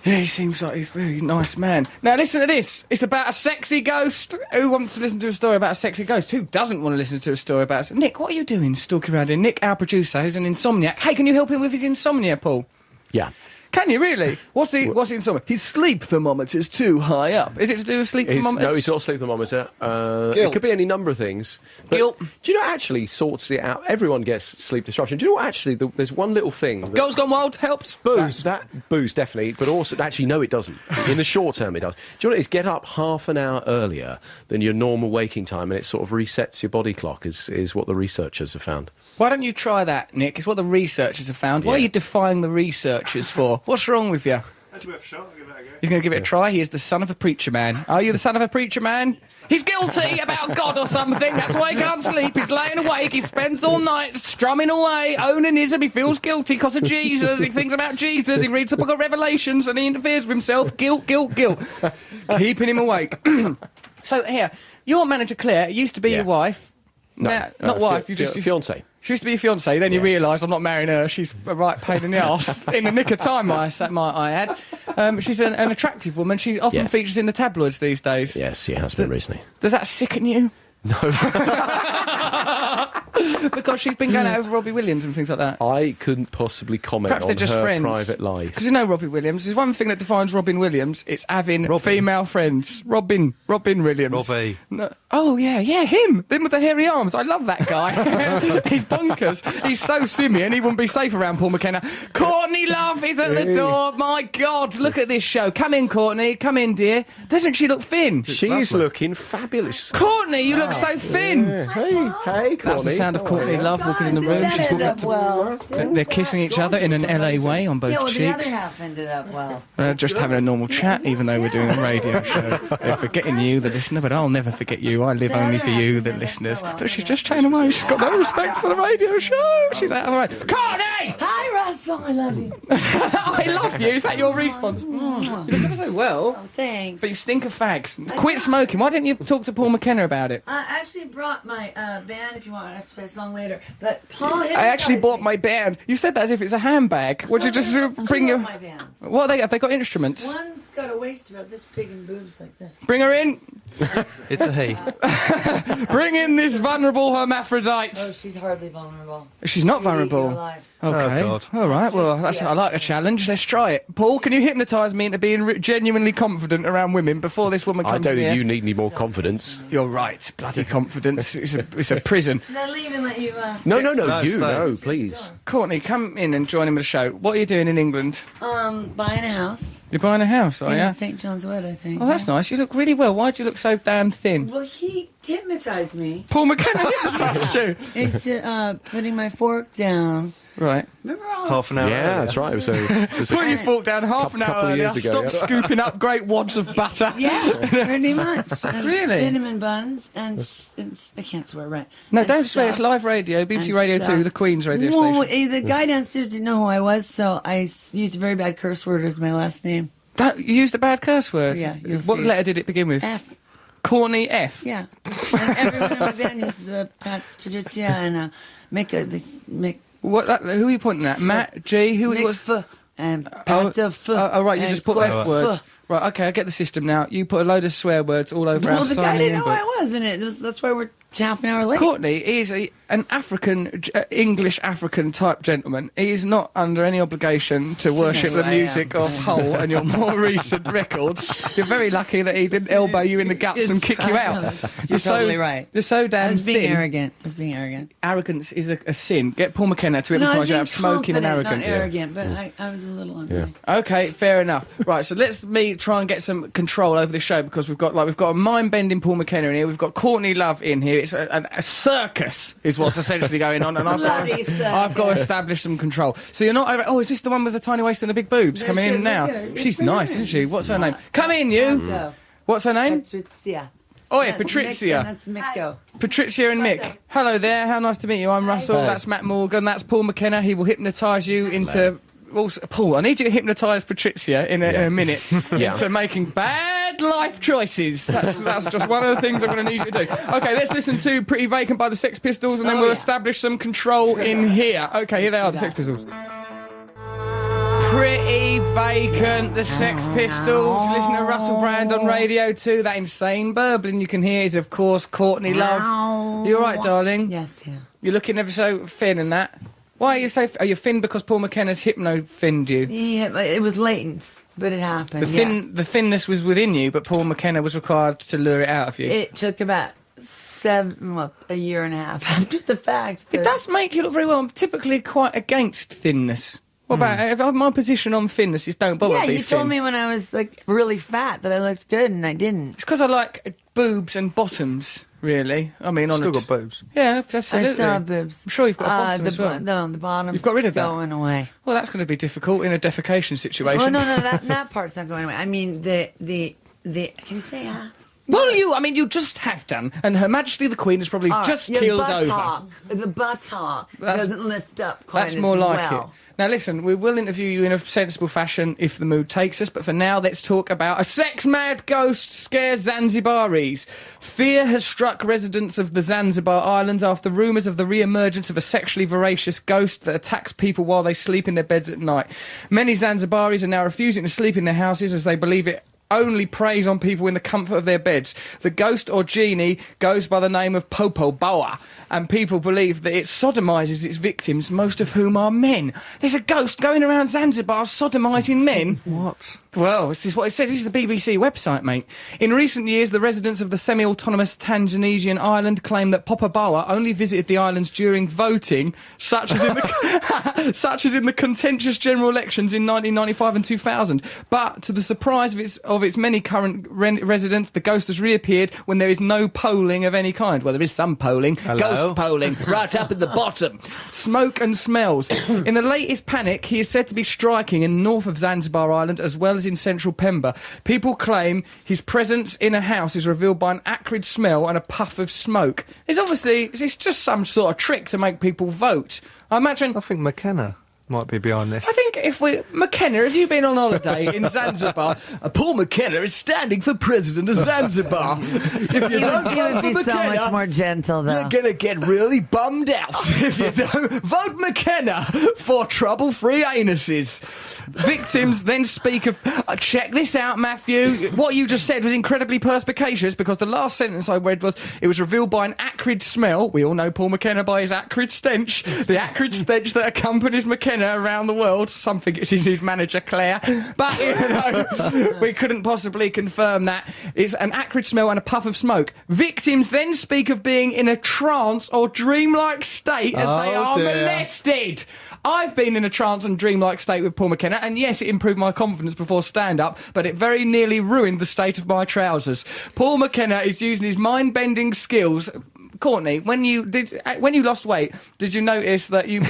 Yeah, he seems like he's a very nice man. Now, listen to this. It's about a sexy ghost. Who wants to listen to a story about a sexy ghost? Who doesn't want to listen to a story about... Nick, what are you doing stalking around here? Nick, our producer, who's an insomniac. Hey, can you help him with his insomnia, Paul? Yeah. Can you really? What's the insomnia? His sleep thermometer's too high up. Is it to do with sleep thermometers? No, it's not a sleep thermometer. It could be any number of things. But Guilt. Do you know what actually sorts it out? Everyone gets sleep disruption. Do you know what actually? There's one little thing. Girls Gone Wild helps. Booze. That booze, definitely. But also, actually, no, it doesn't. In the short term, it does. Do you know what it is? Get up half an hour earlier than your normal waking time, and it sort of resets your body clock, is what the researchers have found. Why don't you try that, Nick? It's what the researchers have found. What are you defying the researchers for? What's wrong with you? That's worth a shot. I'll give that a go. He's going to give it a try. He is the son of a preacher man. Are you the son of a preacher man? He's guilty about God or something. That's why he can't sleep. He's laying awake. He spends all night strumming away, onanism. He feels guilty because of Jesus. He thinks about Jesus. He reads the book of Revelations and he interferes with himself. Guilt, guilt, guilt. Keeping him awake. So, here, your manager, Claire, used to be your wife. No, now, not wife. You just fiancé. She used to be your fiancée, then you realise I'm not marrying her. She's a right pain in the arse. In the nick of time, might I add. She's an attractive woman. She often features in the tabloids these days. Yes, she has been recently. Does that sicken you? No. Because she's been going out with Robbie Williams and things like that. I couldn't possibly comment Perhaps on they're just her friends. private life. Because you know Robbie Williams. There's one thing that defines Robin Williams. It's having female friends. Robin Williams. Robbie. No. Oh, yeah, him. Him with the hairy arms. I love that guy. He's bonkers. He's so simian, he wouldn't be safe around Paul McKenna. Courtney Love is at the door. My God, look at this show. Come in, Courtney. Come in, dear. Doesn't she look thin? She's looking fabulous. Courtney, you look so thin. Yeah. Hey, Courtney. That's the sound of Courtney Love walking in the room. She's walking up to... They're kissing each other in an LA way on both cheeks. The other half ended up well. Just having a normal chat, even though we're doing a radio show. They're forgetting you, the listener, but I'll never forget you. I live only for you, the listeners. But she's just chatting away. She's got no respect for the radio show. She's out of her right. Courtney! Hi, Russell. I love you. I love you. Is that your response? You look ever so well. Oh, thanks. But you stink of fags. Quit smoking. Why didn't you talk to Paul McKenna about it? I actually brought my band if you want us to play a song later. But Paul I actually bought my band. You said that as if it's a handbag. Would you just bring your... my bands. What have they got instruments? One's got a waist about this big and boobs like this. Bring her in. It's a he. Bring in this vulnerable hermaphrodite. Oh, she's hardly vulnerable. She's not You're vulnerable. alive. Okay. Oh, God. All right. Well, I like a challenge. Let's try it. Paul, can you hypnotise me into being genuinely confident around women before this woman comes I don't in think here? you need any more confidence. You're right. Bloody confidence. It's a prison. Should I leave and let you... No, please. Courtney, come in and join him at the show. What are you doing in England? Buying a house. You're buying a house, are in you? St. John's Wood, I think. Oh, that's nice. You look really well. Why do you look so damn thin? Well, he hypnotized me Paul McKenna hypnotised you. into putting my fork down. Right. Remember all Half an hour. Yeah, that's right. It was a Put your fork down half an hour couple of earlier. years ago, Stop scooping up great wads of butter. Yeah, pretty much. And Really? cinnamon buns and I can't swear, right? No, And don't swear. It's stuff. live radio, BBC And Radio 2, stuff. the Queen's radio Well, station. the guy downstairs didn't know who I was, so I used a very bad curse word as my last name. You used a bad curse word? Yeah, you'll What see. letter did it begin with? F. Corny F? Yeah. And everyone in my band used the Pat Patricia and Who are you pointing at? Matt, G? Who Nick was? and Oh, F. right, you just put F words. F. Right, okay, I get the system now. You put a load of swear words all over Well, our the guy signing didn't know book. I was in it. That's why we're half an hour late. Courtney is an African, English African type gentleman. He is not under any obligation to worship the music of Hull and your more recent records. You're very lucky that he didn't elbow you in the guts and kick you out. You're totally right. You're so damn I was being thin. arrogant. Arrogance is a sin. Get Paul McKenna to No, I was hypnotise you being out of smoking and confident, arrogance. not arrogant, but I was a little unfair. Okay, fair enough. Right, so let's try and get some control over this show because we've got a mind-bending Paul McKenna in here. We've got Courtney Love in here. It's a circus, is what's essentially going on, and I've got to establish some control. So you're not over. Oh, is this the one with the tiny waist and the big boobs coming in now? She's nice, isn't she? What's her name? Come in, you. What's her name? Patricia. Oh, yeah, Patricia. That's Micko. Patricia and Mick. Hello there. How nice to meet you. I'm Russell. That's Matt Morgan. That's Paul McKenna. He will hypnotise you into. Also, Paul, I need you to hypnotise Patricia in a minute into making bad life choices. That's just one of the things I'm going to need you to do. Okay, let's listen to Pretty Vacant by the Sex Pistols, and then we'll establish some control in here. Okay, here they are, the Sex Pistols. Pretty Vacant, the Sex Pistols. Listen to Russell Brand on Radio 2. That insane burbling you can hear is, of course, Courtney Love. You all right, darling? Yes, yeah. You're looking ever so thin and that. Why are you so... Are you thin because Paul McKenna's hypno-thinned you? Yeah, it was latent, but it happened. The thinness was within you, but Paul McKenna was required to lure it out of you. It took about a year and a half after the fact. It does make you look very well. I'm typically quite against thinness. What about... my position on thinness is don't bother Yeah, be you thin. told me when I was like really fat that I looked good, and I didn't. It's because I like boobs and bottoms, really. I mean, Still got boobs. Yeah, absolutely. I still have boobs. I'm sure you've got a bottom as well. No, the bottom's You've got rid of that? going away. Well, that's going to be difficult in a defecation situation. Well, no, that part's not going away. I mean, the can you say ass? Well, you just have done, and Her Majesty the Queen has probably just keeled over. The buttock doesn't lift up quite That's as more like well. it. Now listen, we will interview you in a sensible fashion if the mood takes us, but for now let's talk about a sex-mad ghost scares Zanzibaris. Fear has struck residents of the Zanzibar Islands after rumours of the re-emergence of a sexually voracious ghost that attacks people while they sleep in their beds at night. Many Zanzibaris are now refusing to sleep in their houses as they believe it only preys on people in the comfort of their beds. The ghost or genie goes by the name of Popo Boa, and people believe that it sodomises its victims, most of whom are men. There's a ghost going around Zanzibar sodomising men. What? Well, this is what it says. This is the BBC website, mate. In recent years, the residents of the semi-autonomous Tanzanian island claim that Popo Boa only visited the islands during voting, such as in the contentious general elections in 1995 and 2000. But to the surprise of its many current residents, the ghost has reappeared when there is no polling of any kind. Well, there is some polling. Hello? Ghost polling, right up at the bottom. Smoke and smells. In the latest panic, he is said to be striking in north of Zanzibar Island as well as in central Pemba. People claim his presence in a house is revealed by an acrid smell and a puff of smoke. It's just some sort of trick to make people vote. I think McKenna might be behind this. I think McKenna, have you been on holiday in Zanzibar? Paul McKenna is standing for president of Zanzibar. If you don't He vote would be for so McKenna, much more gentle, though. you're going to get really bummed out if you don't vote McKenna for trouble-free anuses. Victims then speak of... check this out, Matthew. What you just said was incredibly perspicacious because the last sentence I read was, it was revealed by an acrid smell. We all know Paul McKenna by his acrid stench. The acrid stench that accompanies McKenna around the world. Some think it's his manager, Claire. But, we couldn't possibly confirm that. It's an acrid smell and a puff of smoke. Victims then speak of being in a trance or dreamlike state as they are molested. I've been in a trance and dreamlike state with Paul McKenna, and yes, it improved my confidence before stand-up, but it very nearly ruined the state of my trousers. Paul McKenna is using his mind-bending skills... Courtney, when you lost weight, did you notice that you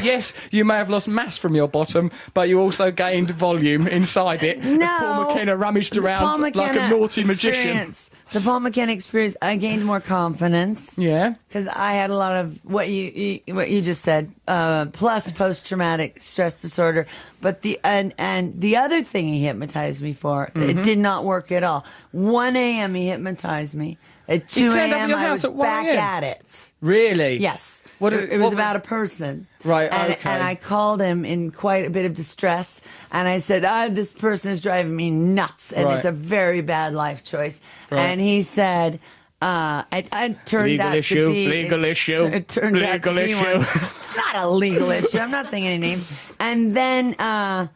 may have lost mass from your bottom, but you also gained volume inside it? No. As Paul McKenna rummaged around like a naughty magician. The Paul McKenna experience, I gained more confidence. Yeah, because I had a lot of what you just said, plus post-traumatic stress disorder. But the other thing he hypnotized me for, it did not work at all. 1 a.m. he hypnotized me. At 2 turned up at a.m., your I house was at 1 back a.m.? at it. Really? Yes. What It was about a person. Right, and, okay. And I called him in quite a bit of distress, and I said, this person is driving me nuts, and it's a very bad life choice. Right. And he said, it turned Legal out issue, to be... legal issue, It turned out to legal be issue. one. It's not a legal issue. I'm not saying any names. And then I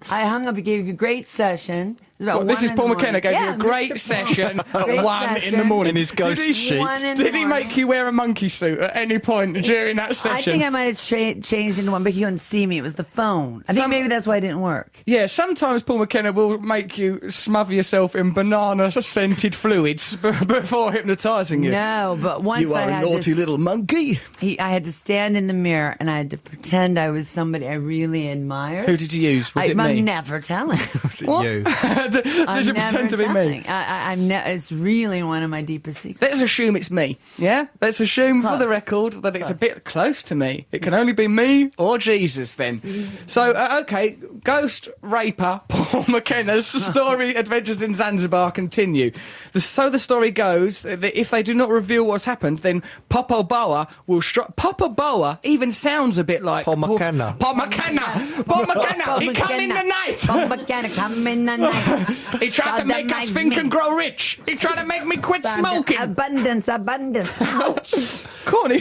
hung up. He gave you a great session. It was about This 1 is in Paul the McKenna morning. gave you Yeah, a great Mr. session at Great 1 in the session. morning. In his ghost Did he- sheet. 1 in the Did he morning. make you wear a monkey suit at any point during that session? I think I might have changed into one, but he couldn't see me. It was the phone. I think maybe that's why it didn't work. Yeah, sometimes Paul McKenna will make you smother yourself in banana-scented fluids before hypnotising you. No, but once You I are a had naughty to, little monkey. I had to stand in the mirror and I had to pretend I was somebody I really admired. Who did you use? Was it me? I'm never telling. Was it What? you? Does it pretend to be me? It's really one of my deepest secrets. Let's assume it's me, yeah? Let's assume for the Close. record that it's a Close. bit close to me. It can only be me or Jesus then. So, okay, Ghost Raper Paul McKenna's story adventures in Zanzibar continue. So the story goes that if they do not reveal what's happened, then Popo Boa will strike... Popo Boa even sounds a bit like... Paul McKenna. Paul McKenna! Paul McKenna! He come in the night! Paul McKenna come in the night. He tried to make us think and grow rich. He tried to make me quit smoking. Abundance. Ouch. Courtney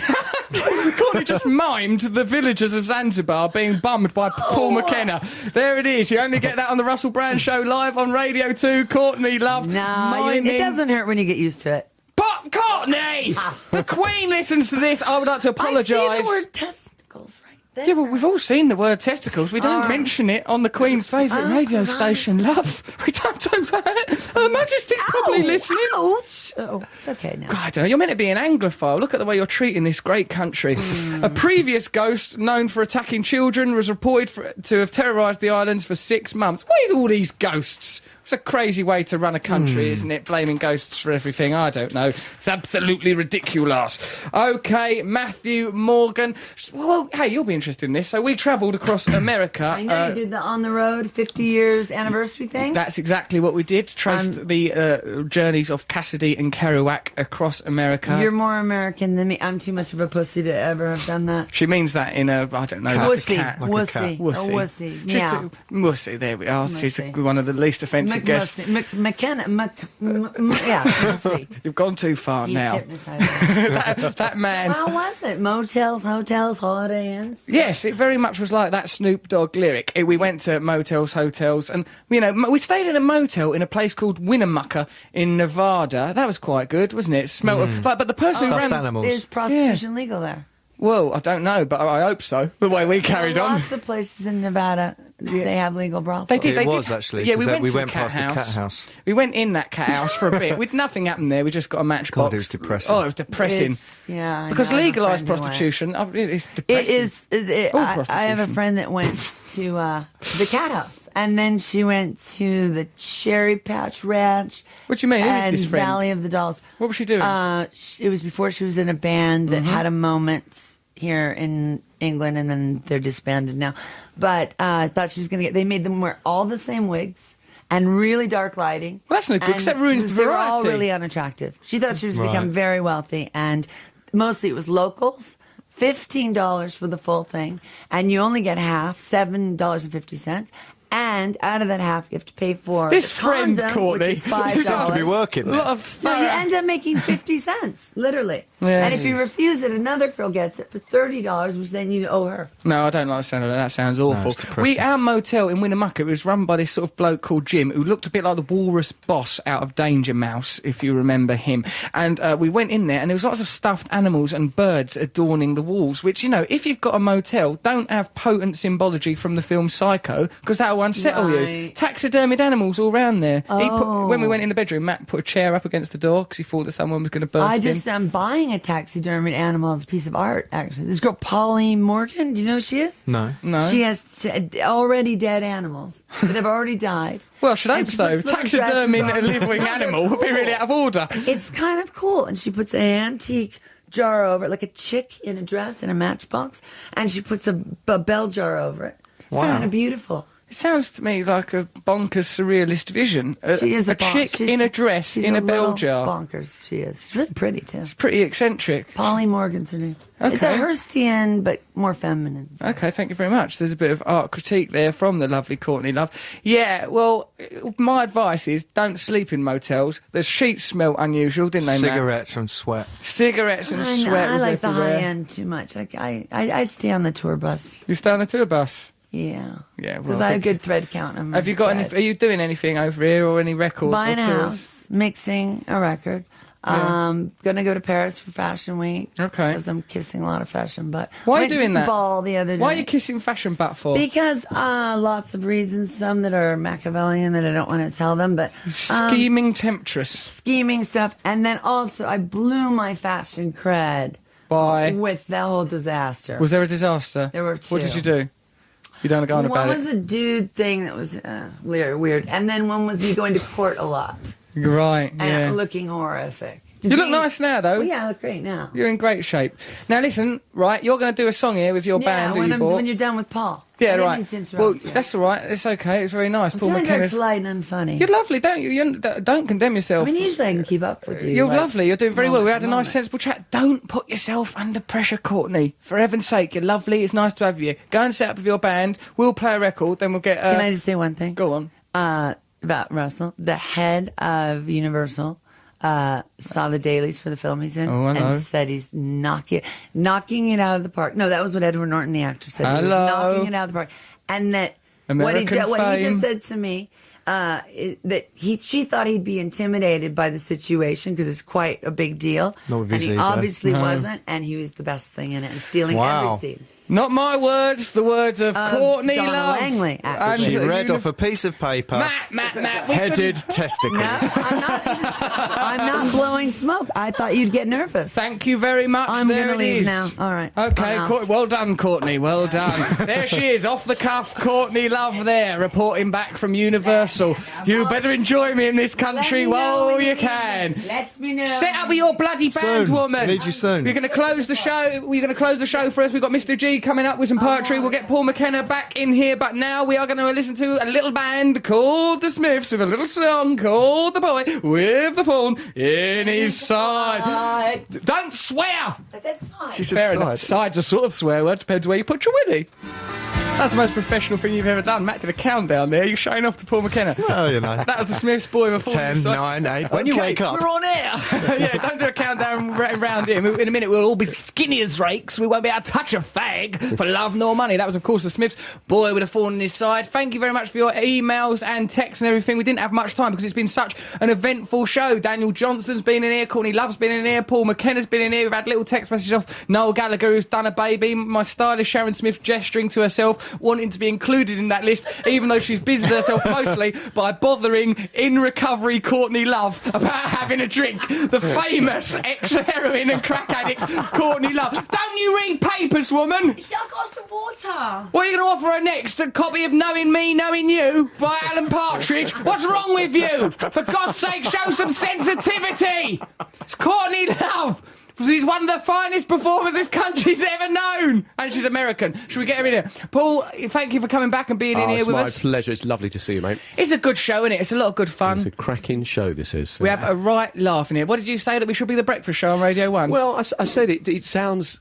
just mimed the villagers of Zanzibar being bummed by Paul McKenna. There it is. You only get that on the Russell Brand Show live on Radio 2. Courtney Love. No, it doesn't hurt when you get used to it. But Courtney! The Queen listens to this. I would like to apologise. I see the word testicles right there. Yeah, well, we've all seen the word testicles. We don't mention it on the Queen's favourite radio station, love. We don't do that. Her Majesty's probably listening. Ouch. Oh, it's okay now. God, I don't know. You're meant to be an Anglophile. Look at the way you're treating this great country. A previous ghost known for attacking children was reported to have terrorised the islands for 6 months. What is all these ghosts? It's a crazy way to run a country, isn't it? Blaming ghosts for everything. I don't know. It's absolutely ridiculous. Okay, Matthew Morgan. Well, hey, you'll be interested in this. So we travelled across America. I know you did the on the road 50 years anniversary thing. That's exactly what we did. Traced the journeys of Cassidy and Kerouac across America. You're more American than me. I'm too much of a pussy to ever have done that. She means that in a, I don't know. Wussy. Cat. Wussy. Wussy. A wussy. She's Meow. Wussy, there we are. She's Wussy. one of the least offensive guests. McKenna. Yeah, Wussy. You've gone too far He's now. hypnotizing. that man. How was it? Motels, hotels, Holiday Inns? Yes, it very much was like that Snoop Dogg lyric. We went to motels, hotels, and, you know, we stayed in a motel in a place called Winnemucca in Nevada. That was quite good, wasn't it? Smelled like, but the person who Stuffed ran... animals. Is prostitution legal there? Well, I don't know, but I hope so, the way we carried on. Lots of places in Nevada, they have legal brothels. They did. It was actually. Yeah, 'cause we went to a past a cat house. We went in that cat house for a bit. With nothing happened there. We just got a matchbox. God, it was depressing. Oh, it was depressing. Yeah, Because I have a legalised friend who went. prostitution, it's It depressing. is. All I have a prostitution. friend that went to the cat house, and then she went to the Cherry Patch Ranch. What do you mean? Who is and this friend? Valley of the Dolls. What was she doing? It was before she was in a band that had a moment here in England, and then they're disbanded now. But I thought she was going to get. They made them wear all the same wigs and really dark lighting. Well, that's not good, 'cause that ruins the They were all variety. really unattractive. She thought she was Right. become very wealthy, and mostly it was locals. $15 for the full thing, and you only get half, $7.50. And out of that half, you have to pay for This the friend, condom, Courtney. which is You $5. seem to be working a there. lot of No, you end up making 50 cents, literally. Yeah. And if you refuse it, another girl gets it for $30, which then you owe her. No, I don't like the sound of that. That sounds awful. it's depressing. Our motel in Winnemucca, it was run by this sort of bloke called Jim, who looked a bit like the walrus boss out of Danger Mouse, if you remember him. And we went in there, and there was lots of stuffed animals and birds adorning the walls, which, you know, if you've got a motel, don't have potent symbology from the film Psycho, because that will unsettle you. Right. Taxidermied animals all round there. Oh. When we went in the bedroom, Matt put a chair up against the door because he thought that someone was going to burst in. I'm buying a taxidermied animal as a piece of art, actually. This girl, Pauline Morgan, do you know who she is? No. No. She has already dead animals that have already died. Well, I should hope And she so. puts little Taxiderming dresses a on. living No, they're animal would be cool. really out of order. It's kind of cool. And she puts an antique jar over it, like a chick in a dress in a matchbox, and she puts a bell jar over it. Wow. It's kind of beautiful. It sounds to me like a bonkers surrealist vision. She is a chick in a dress in a bell jar. Bonkers, she is. She's really pretty, too. It's pretty eccentric. Polly Morgan's her name. Okay. It's a Hurstian, but more feminine. Okay, thank you very much. There's a bit of art critique there from the lovely Courtney Love. Yeah, well, my advice is don't sleep in motels. The sheets smell unusual, didn't they, Matt? Cigarettes and sweat. Cigarettes and I sweat know, was I like everywhere. the high end too much. I stay on the tour bus. You stay on the tour bus? Yeah. Yeah, well, Because I have a good thread count. On my have you got thread. are you doing anything over here or any records Buying or a tours? house, mixing a record. Yeah. Gonna go to Paris for Fashion Week. Okay. Because I'm kissing a lot of fashion butt. Why are you Went doing to that? Ball the other day. Why are you kissing fashion butt for? Because lots of reasons. Some that are Machiavellian that I don't want to tell them, but Scheming temptress. scheming stuff. And then also, I blew my fashion cred By? with the whole disaster. Was there a disaster? There were two. What did you do? You don't go on One about was it. a dude thing that was weird, and then one was me going to court a lot Right, and yeah. looking horrific. You look nice now, though. Well, yeah, I look great now. You're in great shape. Now, listen, right, you're going to do a song here with your band who you bought. when you're done with Paul. Yeah, I didn't right. mean to interrupt Well, you. that's all right. It's okay. It's very nice. I'm Paul feeling very McKenna's... polite and unfunny. You're lovely, don't you? Don't condemn yourself. I mean, usually I can keep up with you. You're like, lovely. You're doing very well. We had a moment. nice, sensible chat. Don't put yourself under pressure, Courtney. For heaven's sake, you're lovely. It's nice to have you. Go and set up with your band. We'll play a record. Then we'll get... Can I just say one thing? Go on. About Russell. The head of Universal saw the dailies for the film he's in Oh, I know. and said he's knocking it out of the park. No, that was what Edward Norton, the actor, said. He was Hello. knocking it out of the park. And that American what he fame. just said to me, that she thought he'd be intimidated by the situation because it's quite a big deal. Not with and his he ego. obviously No. wasn't, and he was the best thing in it and stealing Wow. every scene. Not my words. The words of Courtney Donna Love. Langley, actually. She And read off a piece of paper. Matt. Headed testicles. No, I'm not blowing smoke. I thought you'd get nervous. Thank you very much. I'm there going to it leave is. now. All right. Okay, I'm out. well done, Courtney. Well done. There she is, off the cuff, Courtney Love there, reporting back from Universal. You better enjoy me in this country while you can. Let me know. Set up with your bloody band, Soon. woman. Need you soon. We're going to close the show. We're going to close the show for us. We've got Mr. G coming up with some poetry. We'll get Paul McKenna back in here, but now we are going to listen to a little band called The Smiths with a little song called The Boy with the Thorn in his side. Don't swear. I said side. She said Fair side. enough. Side's a sort of swear word. Depends where you put your winnie. That's the most professional thing you've ever done. Matt did a countdown there. You're showing off to Paul McKenna. Well, you know. That was the Smiths boy before. 10, 9, 8. When you wake up. We're on air. Yeah, don't do a countdown round him. In a minute, we'll all be skinny as rakes. We won't be able to touch a fag for love nor money. That was, of course, the Smiths boy with a thorn in his side. Thank you very much for your emails and texts and everything. We didn't have much time because it's been such an eventful show. Daniel Johnston's been in here. Courtney Love's been in here. Paul McKenna's been in here. We've had little text messages off Noel Gallagher, who's done a baby. My stylist Sharon Smith gesturing to herself, wanting to be included in that list, even though she's busied herself mostly by bothering in recovery Courtney Love about having a drink. The famous ex-heroin and crack addict Courtney Love. Don't you read papers, woman? I've got some water. What are you going to offer her next? A copy of Knowing Me, Knowing You by Alan Partridge? What's wrong with you? For God's sake, show some sensitivity. It's Courtney Love. She's one of the finest performers this country's ever known. And she's American. Should we get her in here? Paul, thank you for coming back and being in here It's with my us. pleasure. It's lovely to see you, mate. It's a good show, isn't it? It's a lot of good fun. It's a cracking show, this is. We have a right laugh in here. What did you say, that we should be the breakfast show on Radio 1? Well, I said it sounds...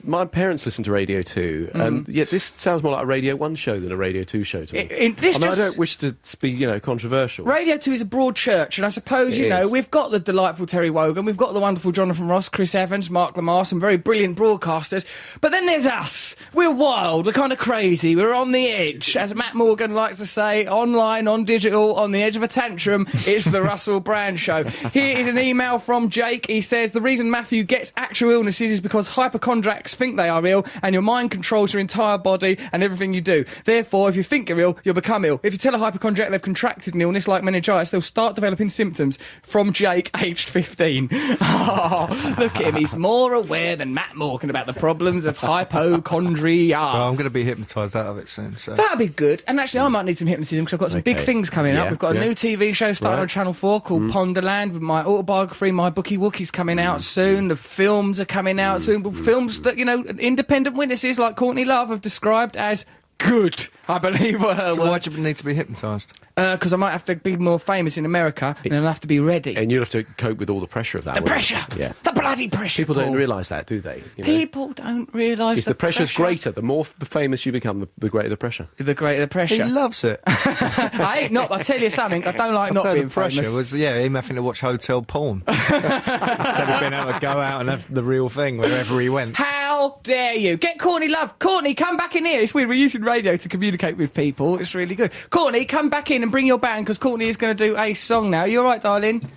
my parents listen to Radio 2, and yet this sounds more like a Radio 1 show than a Radio 2 show to me. I don't wish to be, controversial. Radio 2 is a broad church, and I suppose, It is. we've got the delightful Terry Wogan, we've got the wonderful Jonathan Ross, Chris Evans, Mark Lamar, some very brilliant broadcasters, but then there's us. We're wild, we're kind of crazy, we're on the edge. As Matt Morgan likes to say, online, on digital, on the edge of a tantrum, it's the Russell Brand Show. Here is an email from Jake. He says, the reason Matthew gets actual illnesses is because hypochondriacs think they are ill, and your mind controls your entire body and everything you do. Therefore, if you think you're ill, you'll become ill. If you tell a hypochondriac they've contracted an illness like meningitis, they'll start developing symptoms. From Jake, aged 15. Oh, look at him. He's more aware than Matt Morgan about the problems of hypochondria. Well, I'm going to be hypnotised out of it soon. So. That'd be good. And actually, I might need some hypnotism because I've got some big things coming up. Yeah, We've got a yeah. new TV show starting on Channel 4 called Ponderland with my autobiography, My Bookie Wookie's coming out soon. The films are coming out soon. Films that, independent witnesses like Courtney Love have described as good, I believe were her So why words. do you need to be hypnotised? Because I might have to be more famous in America, and I'll have to be ready. And you'll have to cope with all the pressure of that. The won't pressure! you? Yeah. The bloody pressure, People don't Paul. realise that, do they? You know? People don't realise If the the pressure's pressure. greater, the more famous you become, the greater the pressure. The greater the He pressure. loves it. I ain't not. I tell you something. I don't like I'll not tell you, being the pressure famous. was, him having to watch hotel porn. Instead of being able to go out and have the real thing wherever he went. How dare you? Get Courtney Love. Courtney, come back in here. It's weird. We're using radio to communicate with people. It's really good. Courtney, come back in and bring your band because Courtney is going to do a song now. You all right, darling?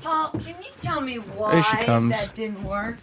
Paul, can you tell me Here why she comes. that didn't work?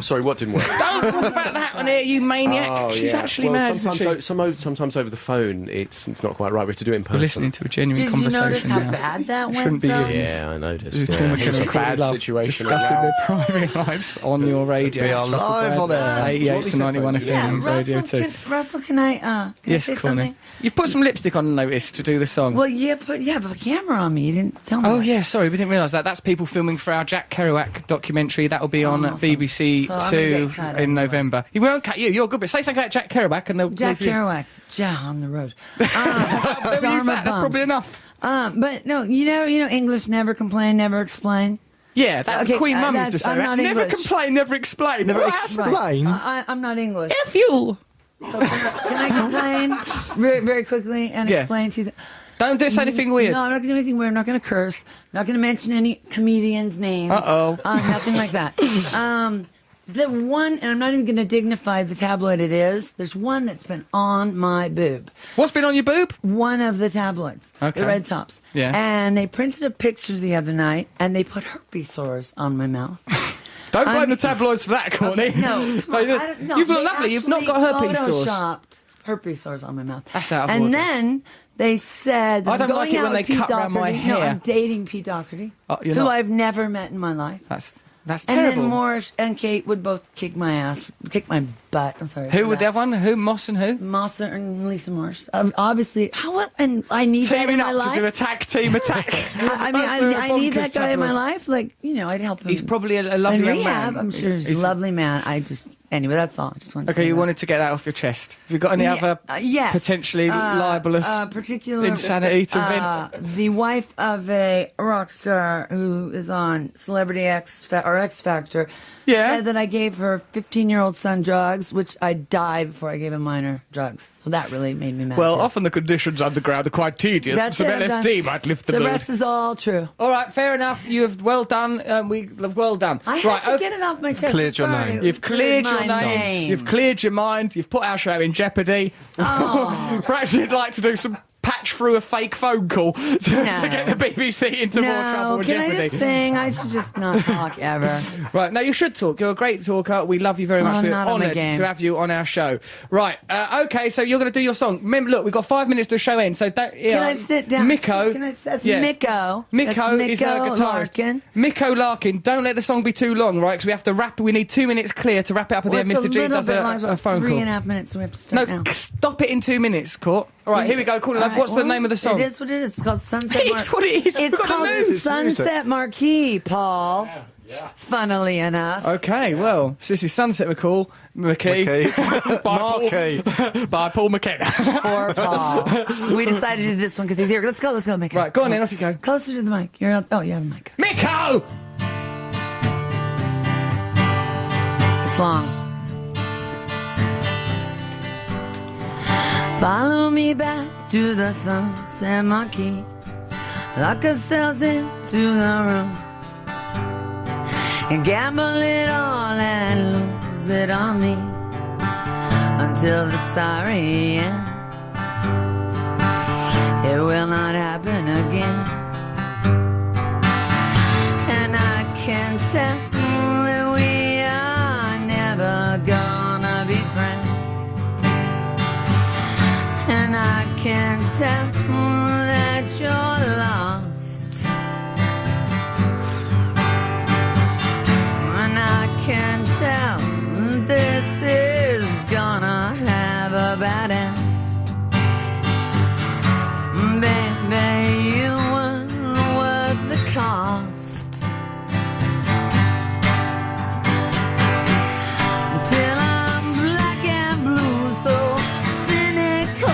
Sorry, what didn't work? Don't talk about that on here, you maniac. Oh, She's yeah. actually well, mad. isn't she? Sometimes over the phone, it's not quite right. We have to do it in We're person. listening to a genuine Did you conversation notice how now. bad that went, Shouldn't be though? you. Yeah, I noticed. Who's Yeah. Paul It was McKenna a and Courtney bad Love situation. discussing their private lives on your radio. We are live on air. 88 to 91 FM Yeah, radio Russell, too. Russell, can I say Yes, Courtney. something? You've put some lipstick on notice to do the song. Well, you have a camera on me. You didn't tell me. Oh that. yeah, sorry, we didn't realise that. That's people filming for our Jack Kerouac documentary. That will be on Awesome. BBC So I'm gonna Two get cut in anyway. November. He won't cut you. You're good, but say something about Jack Kerouac and they'll Jack leave you. Kerouac, on the road. Never use Dharma that. That's probably bumps. enough. But no, you know, English never complain, never explain. Yeah, that's Okay, Queen Mum used to that's- say I'm that. not Never English. complain, never explain. Never Right. explain. I'm not English. F you. So can I complain very, very quickly and Yeah. explain to you? Don't do anything weird. No, I'm not going to do anything weird. I'm not going to curse. I'm not going to mention any comedians' names. Uh-oh. Nothing like that. The one, and I'm not even going to dignify the tabloid it is, there's one that's been on my boob. What's been on your boob? One of the tabloids. Okay. The red tops. Yeah. And they printed a picture the other night, and they put herpes sores on my mouth. Don't blame I'm- the tabloids for that, Courtney. Okay, no, come on, I don't- no, You've looked they lovely. You've not actually got herpes sores. photoshopped herpes sores on my mouth. That's out of And order. then they said, that I I'm don't going like it out when they with Pete cut around my Doherty. No, hair. I'm dating Pete Doherty, You're who not. I've never met in my life. That's And terrible. then Morris and Kate would both kick my ass, kick my butt. I'm sorry. Who for would that. the other one? Who? Moss and who? Moss and Lisa Morris. Obviously, and I need that in Teaming my up life. to do a tag team attack. I mean, I need that guy in my life. Like, I'd help him. He's probably a lovely in young rehab. man. I'm sure he's a lovely man. Anyway, that's all. I just wanted to Okay, say you that. wanted to get that off your chest. Have you got any other yes. potentially libelous particular insanity to vent? The wife of a rock star who is on Celebrity X Factor said that I gave her 15-year-old son drugs, which I died before I gave him minor drugs. So that really made me mad. Well, too. often the conditions underground are quite tedious. That's Some it, I'm LSD done. might lift the The mood. rest is all true. All right, fair enough. You have well done. Well done. I right, had to get it off my chest. Cleared your Sorry. name. You've cleared your my name. You've cleared your mind. You've put our show in jeopardy. Oh. Perhaps you'd like to do some patch through a fake phone call to get the BBC into more trouble No, with can I jeopardy. just sing? I should just not talk ever. Right, no, you should talk. You're a great talker. We love you very much. I'm We're not on the honoured game. to have you on our show. Right, okay, so you're going to do your song. Remember, look, we've got 5 minutes to show end, so don't... Can I sit down? Miko. That's yeah. Miko. Miko That's is our guitarist. Larkin. Miko Larkin. Don't let the song be too long, right? Because we have to wrap. We need 2 minutes clear to wrap it up at the end. It's Mr. a G little does bit long. It's a about phone call. 3.5 minutes, so we have to start No, now. stop it in 2 minutes, Court. All right, here we go. Courtney Love. All What's right, the name of the song? It is what it is. It's called Sunset Marquee. It's what it is. It's We've got called the news. Sunset Marquee, Paul. Funnily enough. Okay, well, so this is Sunset McCall, McKee, by Paul McKenna. Poor Paul. We decided to do this one because he was here. Let's go, Miko. Right, go on then, off you go. Closer to the mic. You have a mic. Miko! It's long. Follow me back to the Sunset Marquee. Lock ourselves into the room and gamble it all and lose it on me until the sorry ends. It will not happen again, and I can tell that we are never gonna be friends, and I can tell that you're lost, and I can tell this is gonna have a bad end. Baby, you weren't worth the cost. Till I'm black and blue, so cynical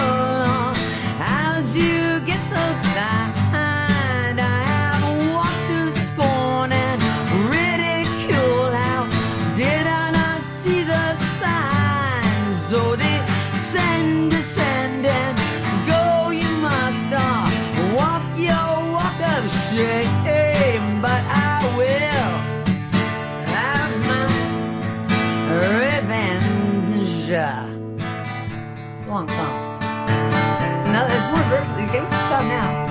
chorus. You can stop now.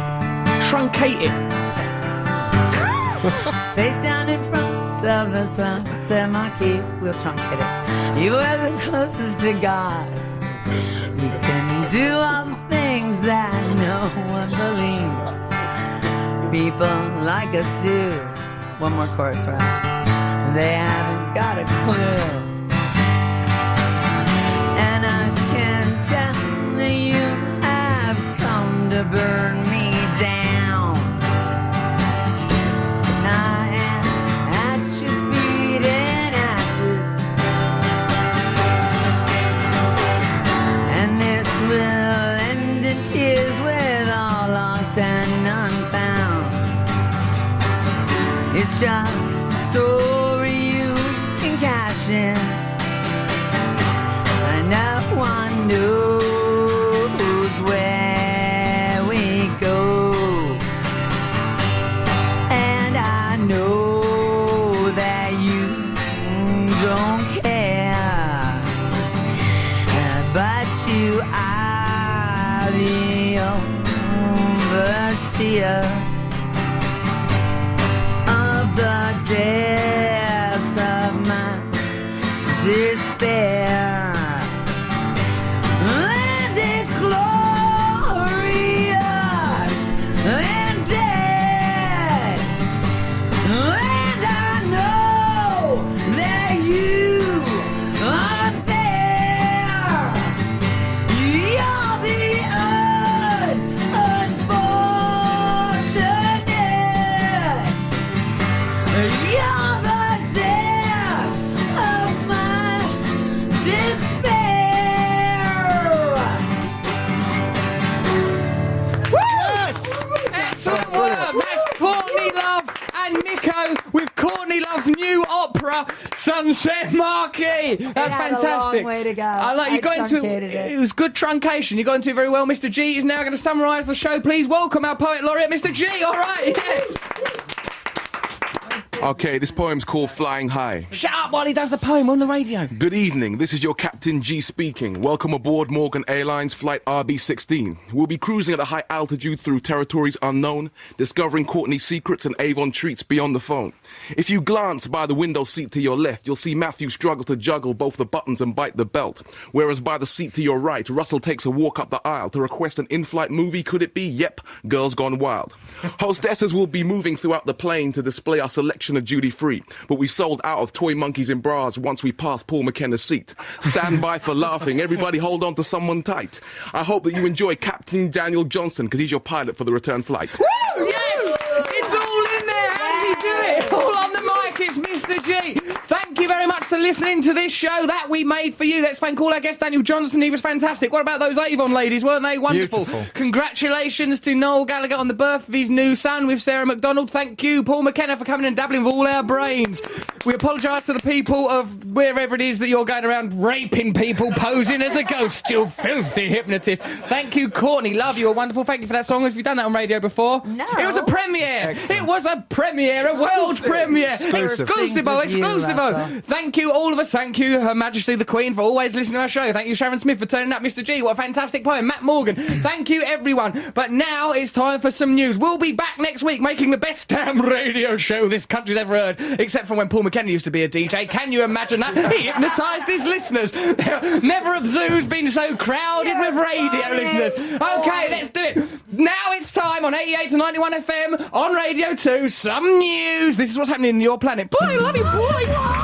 Truncate it. Face down in front of the sunset marquee. We'll truncate it. You are the closest to God. You can do all the things that no one believes. People like us do. One more chorus, right? They haven't got a clue. And I can tell that you have come to burn me down. And I am at your feet in ashes. And this will end in tears with all lost and unfound. It's just a story you can cash in. And no one knows where we go. And I know that you don't care. But you are the overseer of the depths of my despair. And it's glorious and dead. And I know that you are there. You're the unfortunate. You're the depth of my despair. Excellent work. That's Courtney Love and Nico with Courtney Love's new opera, Sunset Marquee. That's had a fantastic. long way to go. I like you I got into truncated it. It was good truncation. You got into it very well. Mr. G is now going to summarise the show. Please welcome our poet laureate, Mr. G. All right. Yes. Okay, this poem's called Flying High. Shut up while he does the poem on the radio. Good evening, this is your Captain G speaking. Welcome aboard Morgan Airlines Flight RB16. We'll be cruising at a high altitude through territories unknown, discovering Courtney's secrets and Avon treats beyond the phone. If you glance by the window seat to your left, you'll see Matthew struggle to juggle both the buttons and bite the belt. Whereas by the seat to your right, Russell takes a walk up the aisle to request an in-flight movie. Could it be? Yep, Girls Gone Wild. Hostesses will be moving throughout the plane to display our selection of duty-free, but we sold out of toy monkeys in bras once we passed Paul McKenna's seat. Stand by for laughing. Everybody hold on to someone tight. I hope that you enjoy Captain Daniel Johnston, because he's your pilot for the return flight. Woo! Yes! It's all in there. How does he do it? All on the mic. It's Mr. G. Thank you very much for listening to this show that we made for you. Let's thank all our guest Daniel Johnston. He was fantastic. What about those Avon ladies? Weren't they wonderful? Beautiful. Congratulations to Noel Gallagher on the birth of his new son with Sarah McDonald. Thank you, Paul McKenna, for coming and dabbling with all our brains. We apologise to the people of wherever it is that you're going around raping people, posing as a ghost, you filthy hypnotist. Thank you, Courtney Love. You were wonderful. Thank you for that song. Have you done that on radio before? No. It was a premiere. It was a premiere, a world premiere. Exclusive. Thank you, all of us. Thank you, Her Majesty the Queen, for always listening to our show. Thank you, Sharon Smith, for turning up. Mr. G, what a fantastic poem. Matt Morgan. Thank you, everyone. But now it's time for some news. We'll be back next week making the best damn radio show this country's ever heard, except from when Paul McKenna used to be a DJ. Can you imagine that? He hypnotised his listeners. Never have zoos been so crowded with radio listeners. Okay, let's do it. Now it's time on 88 to 91 FM on Radio 2. Some news. This is what's happening in your planet. Boy, I love you, boy.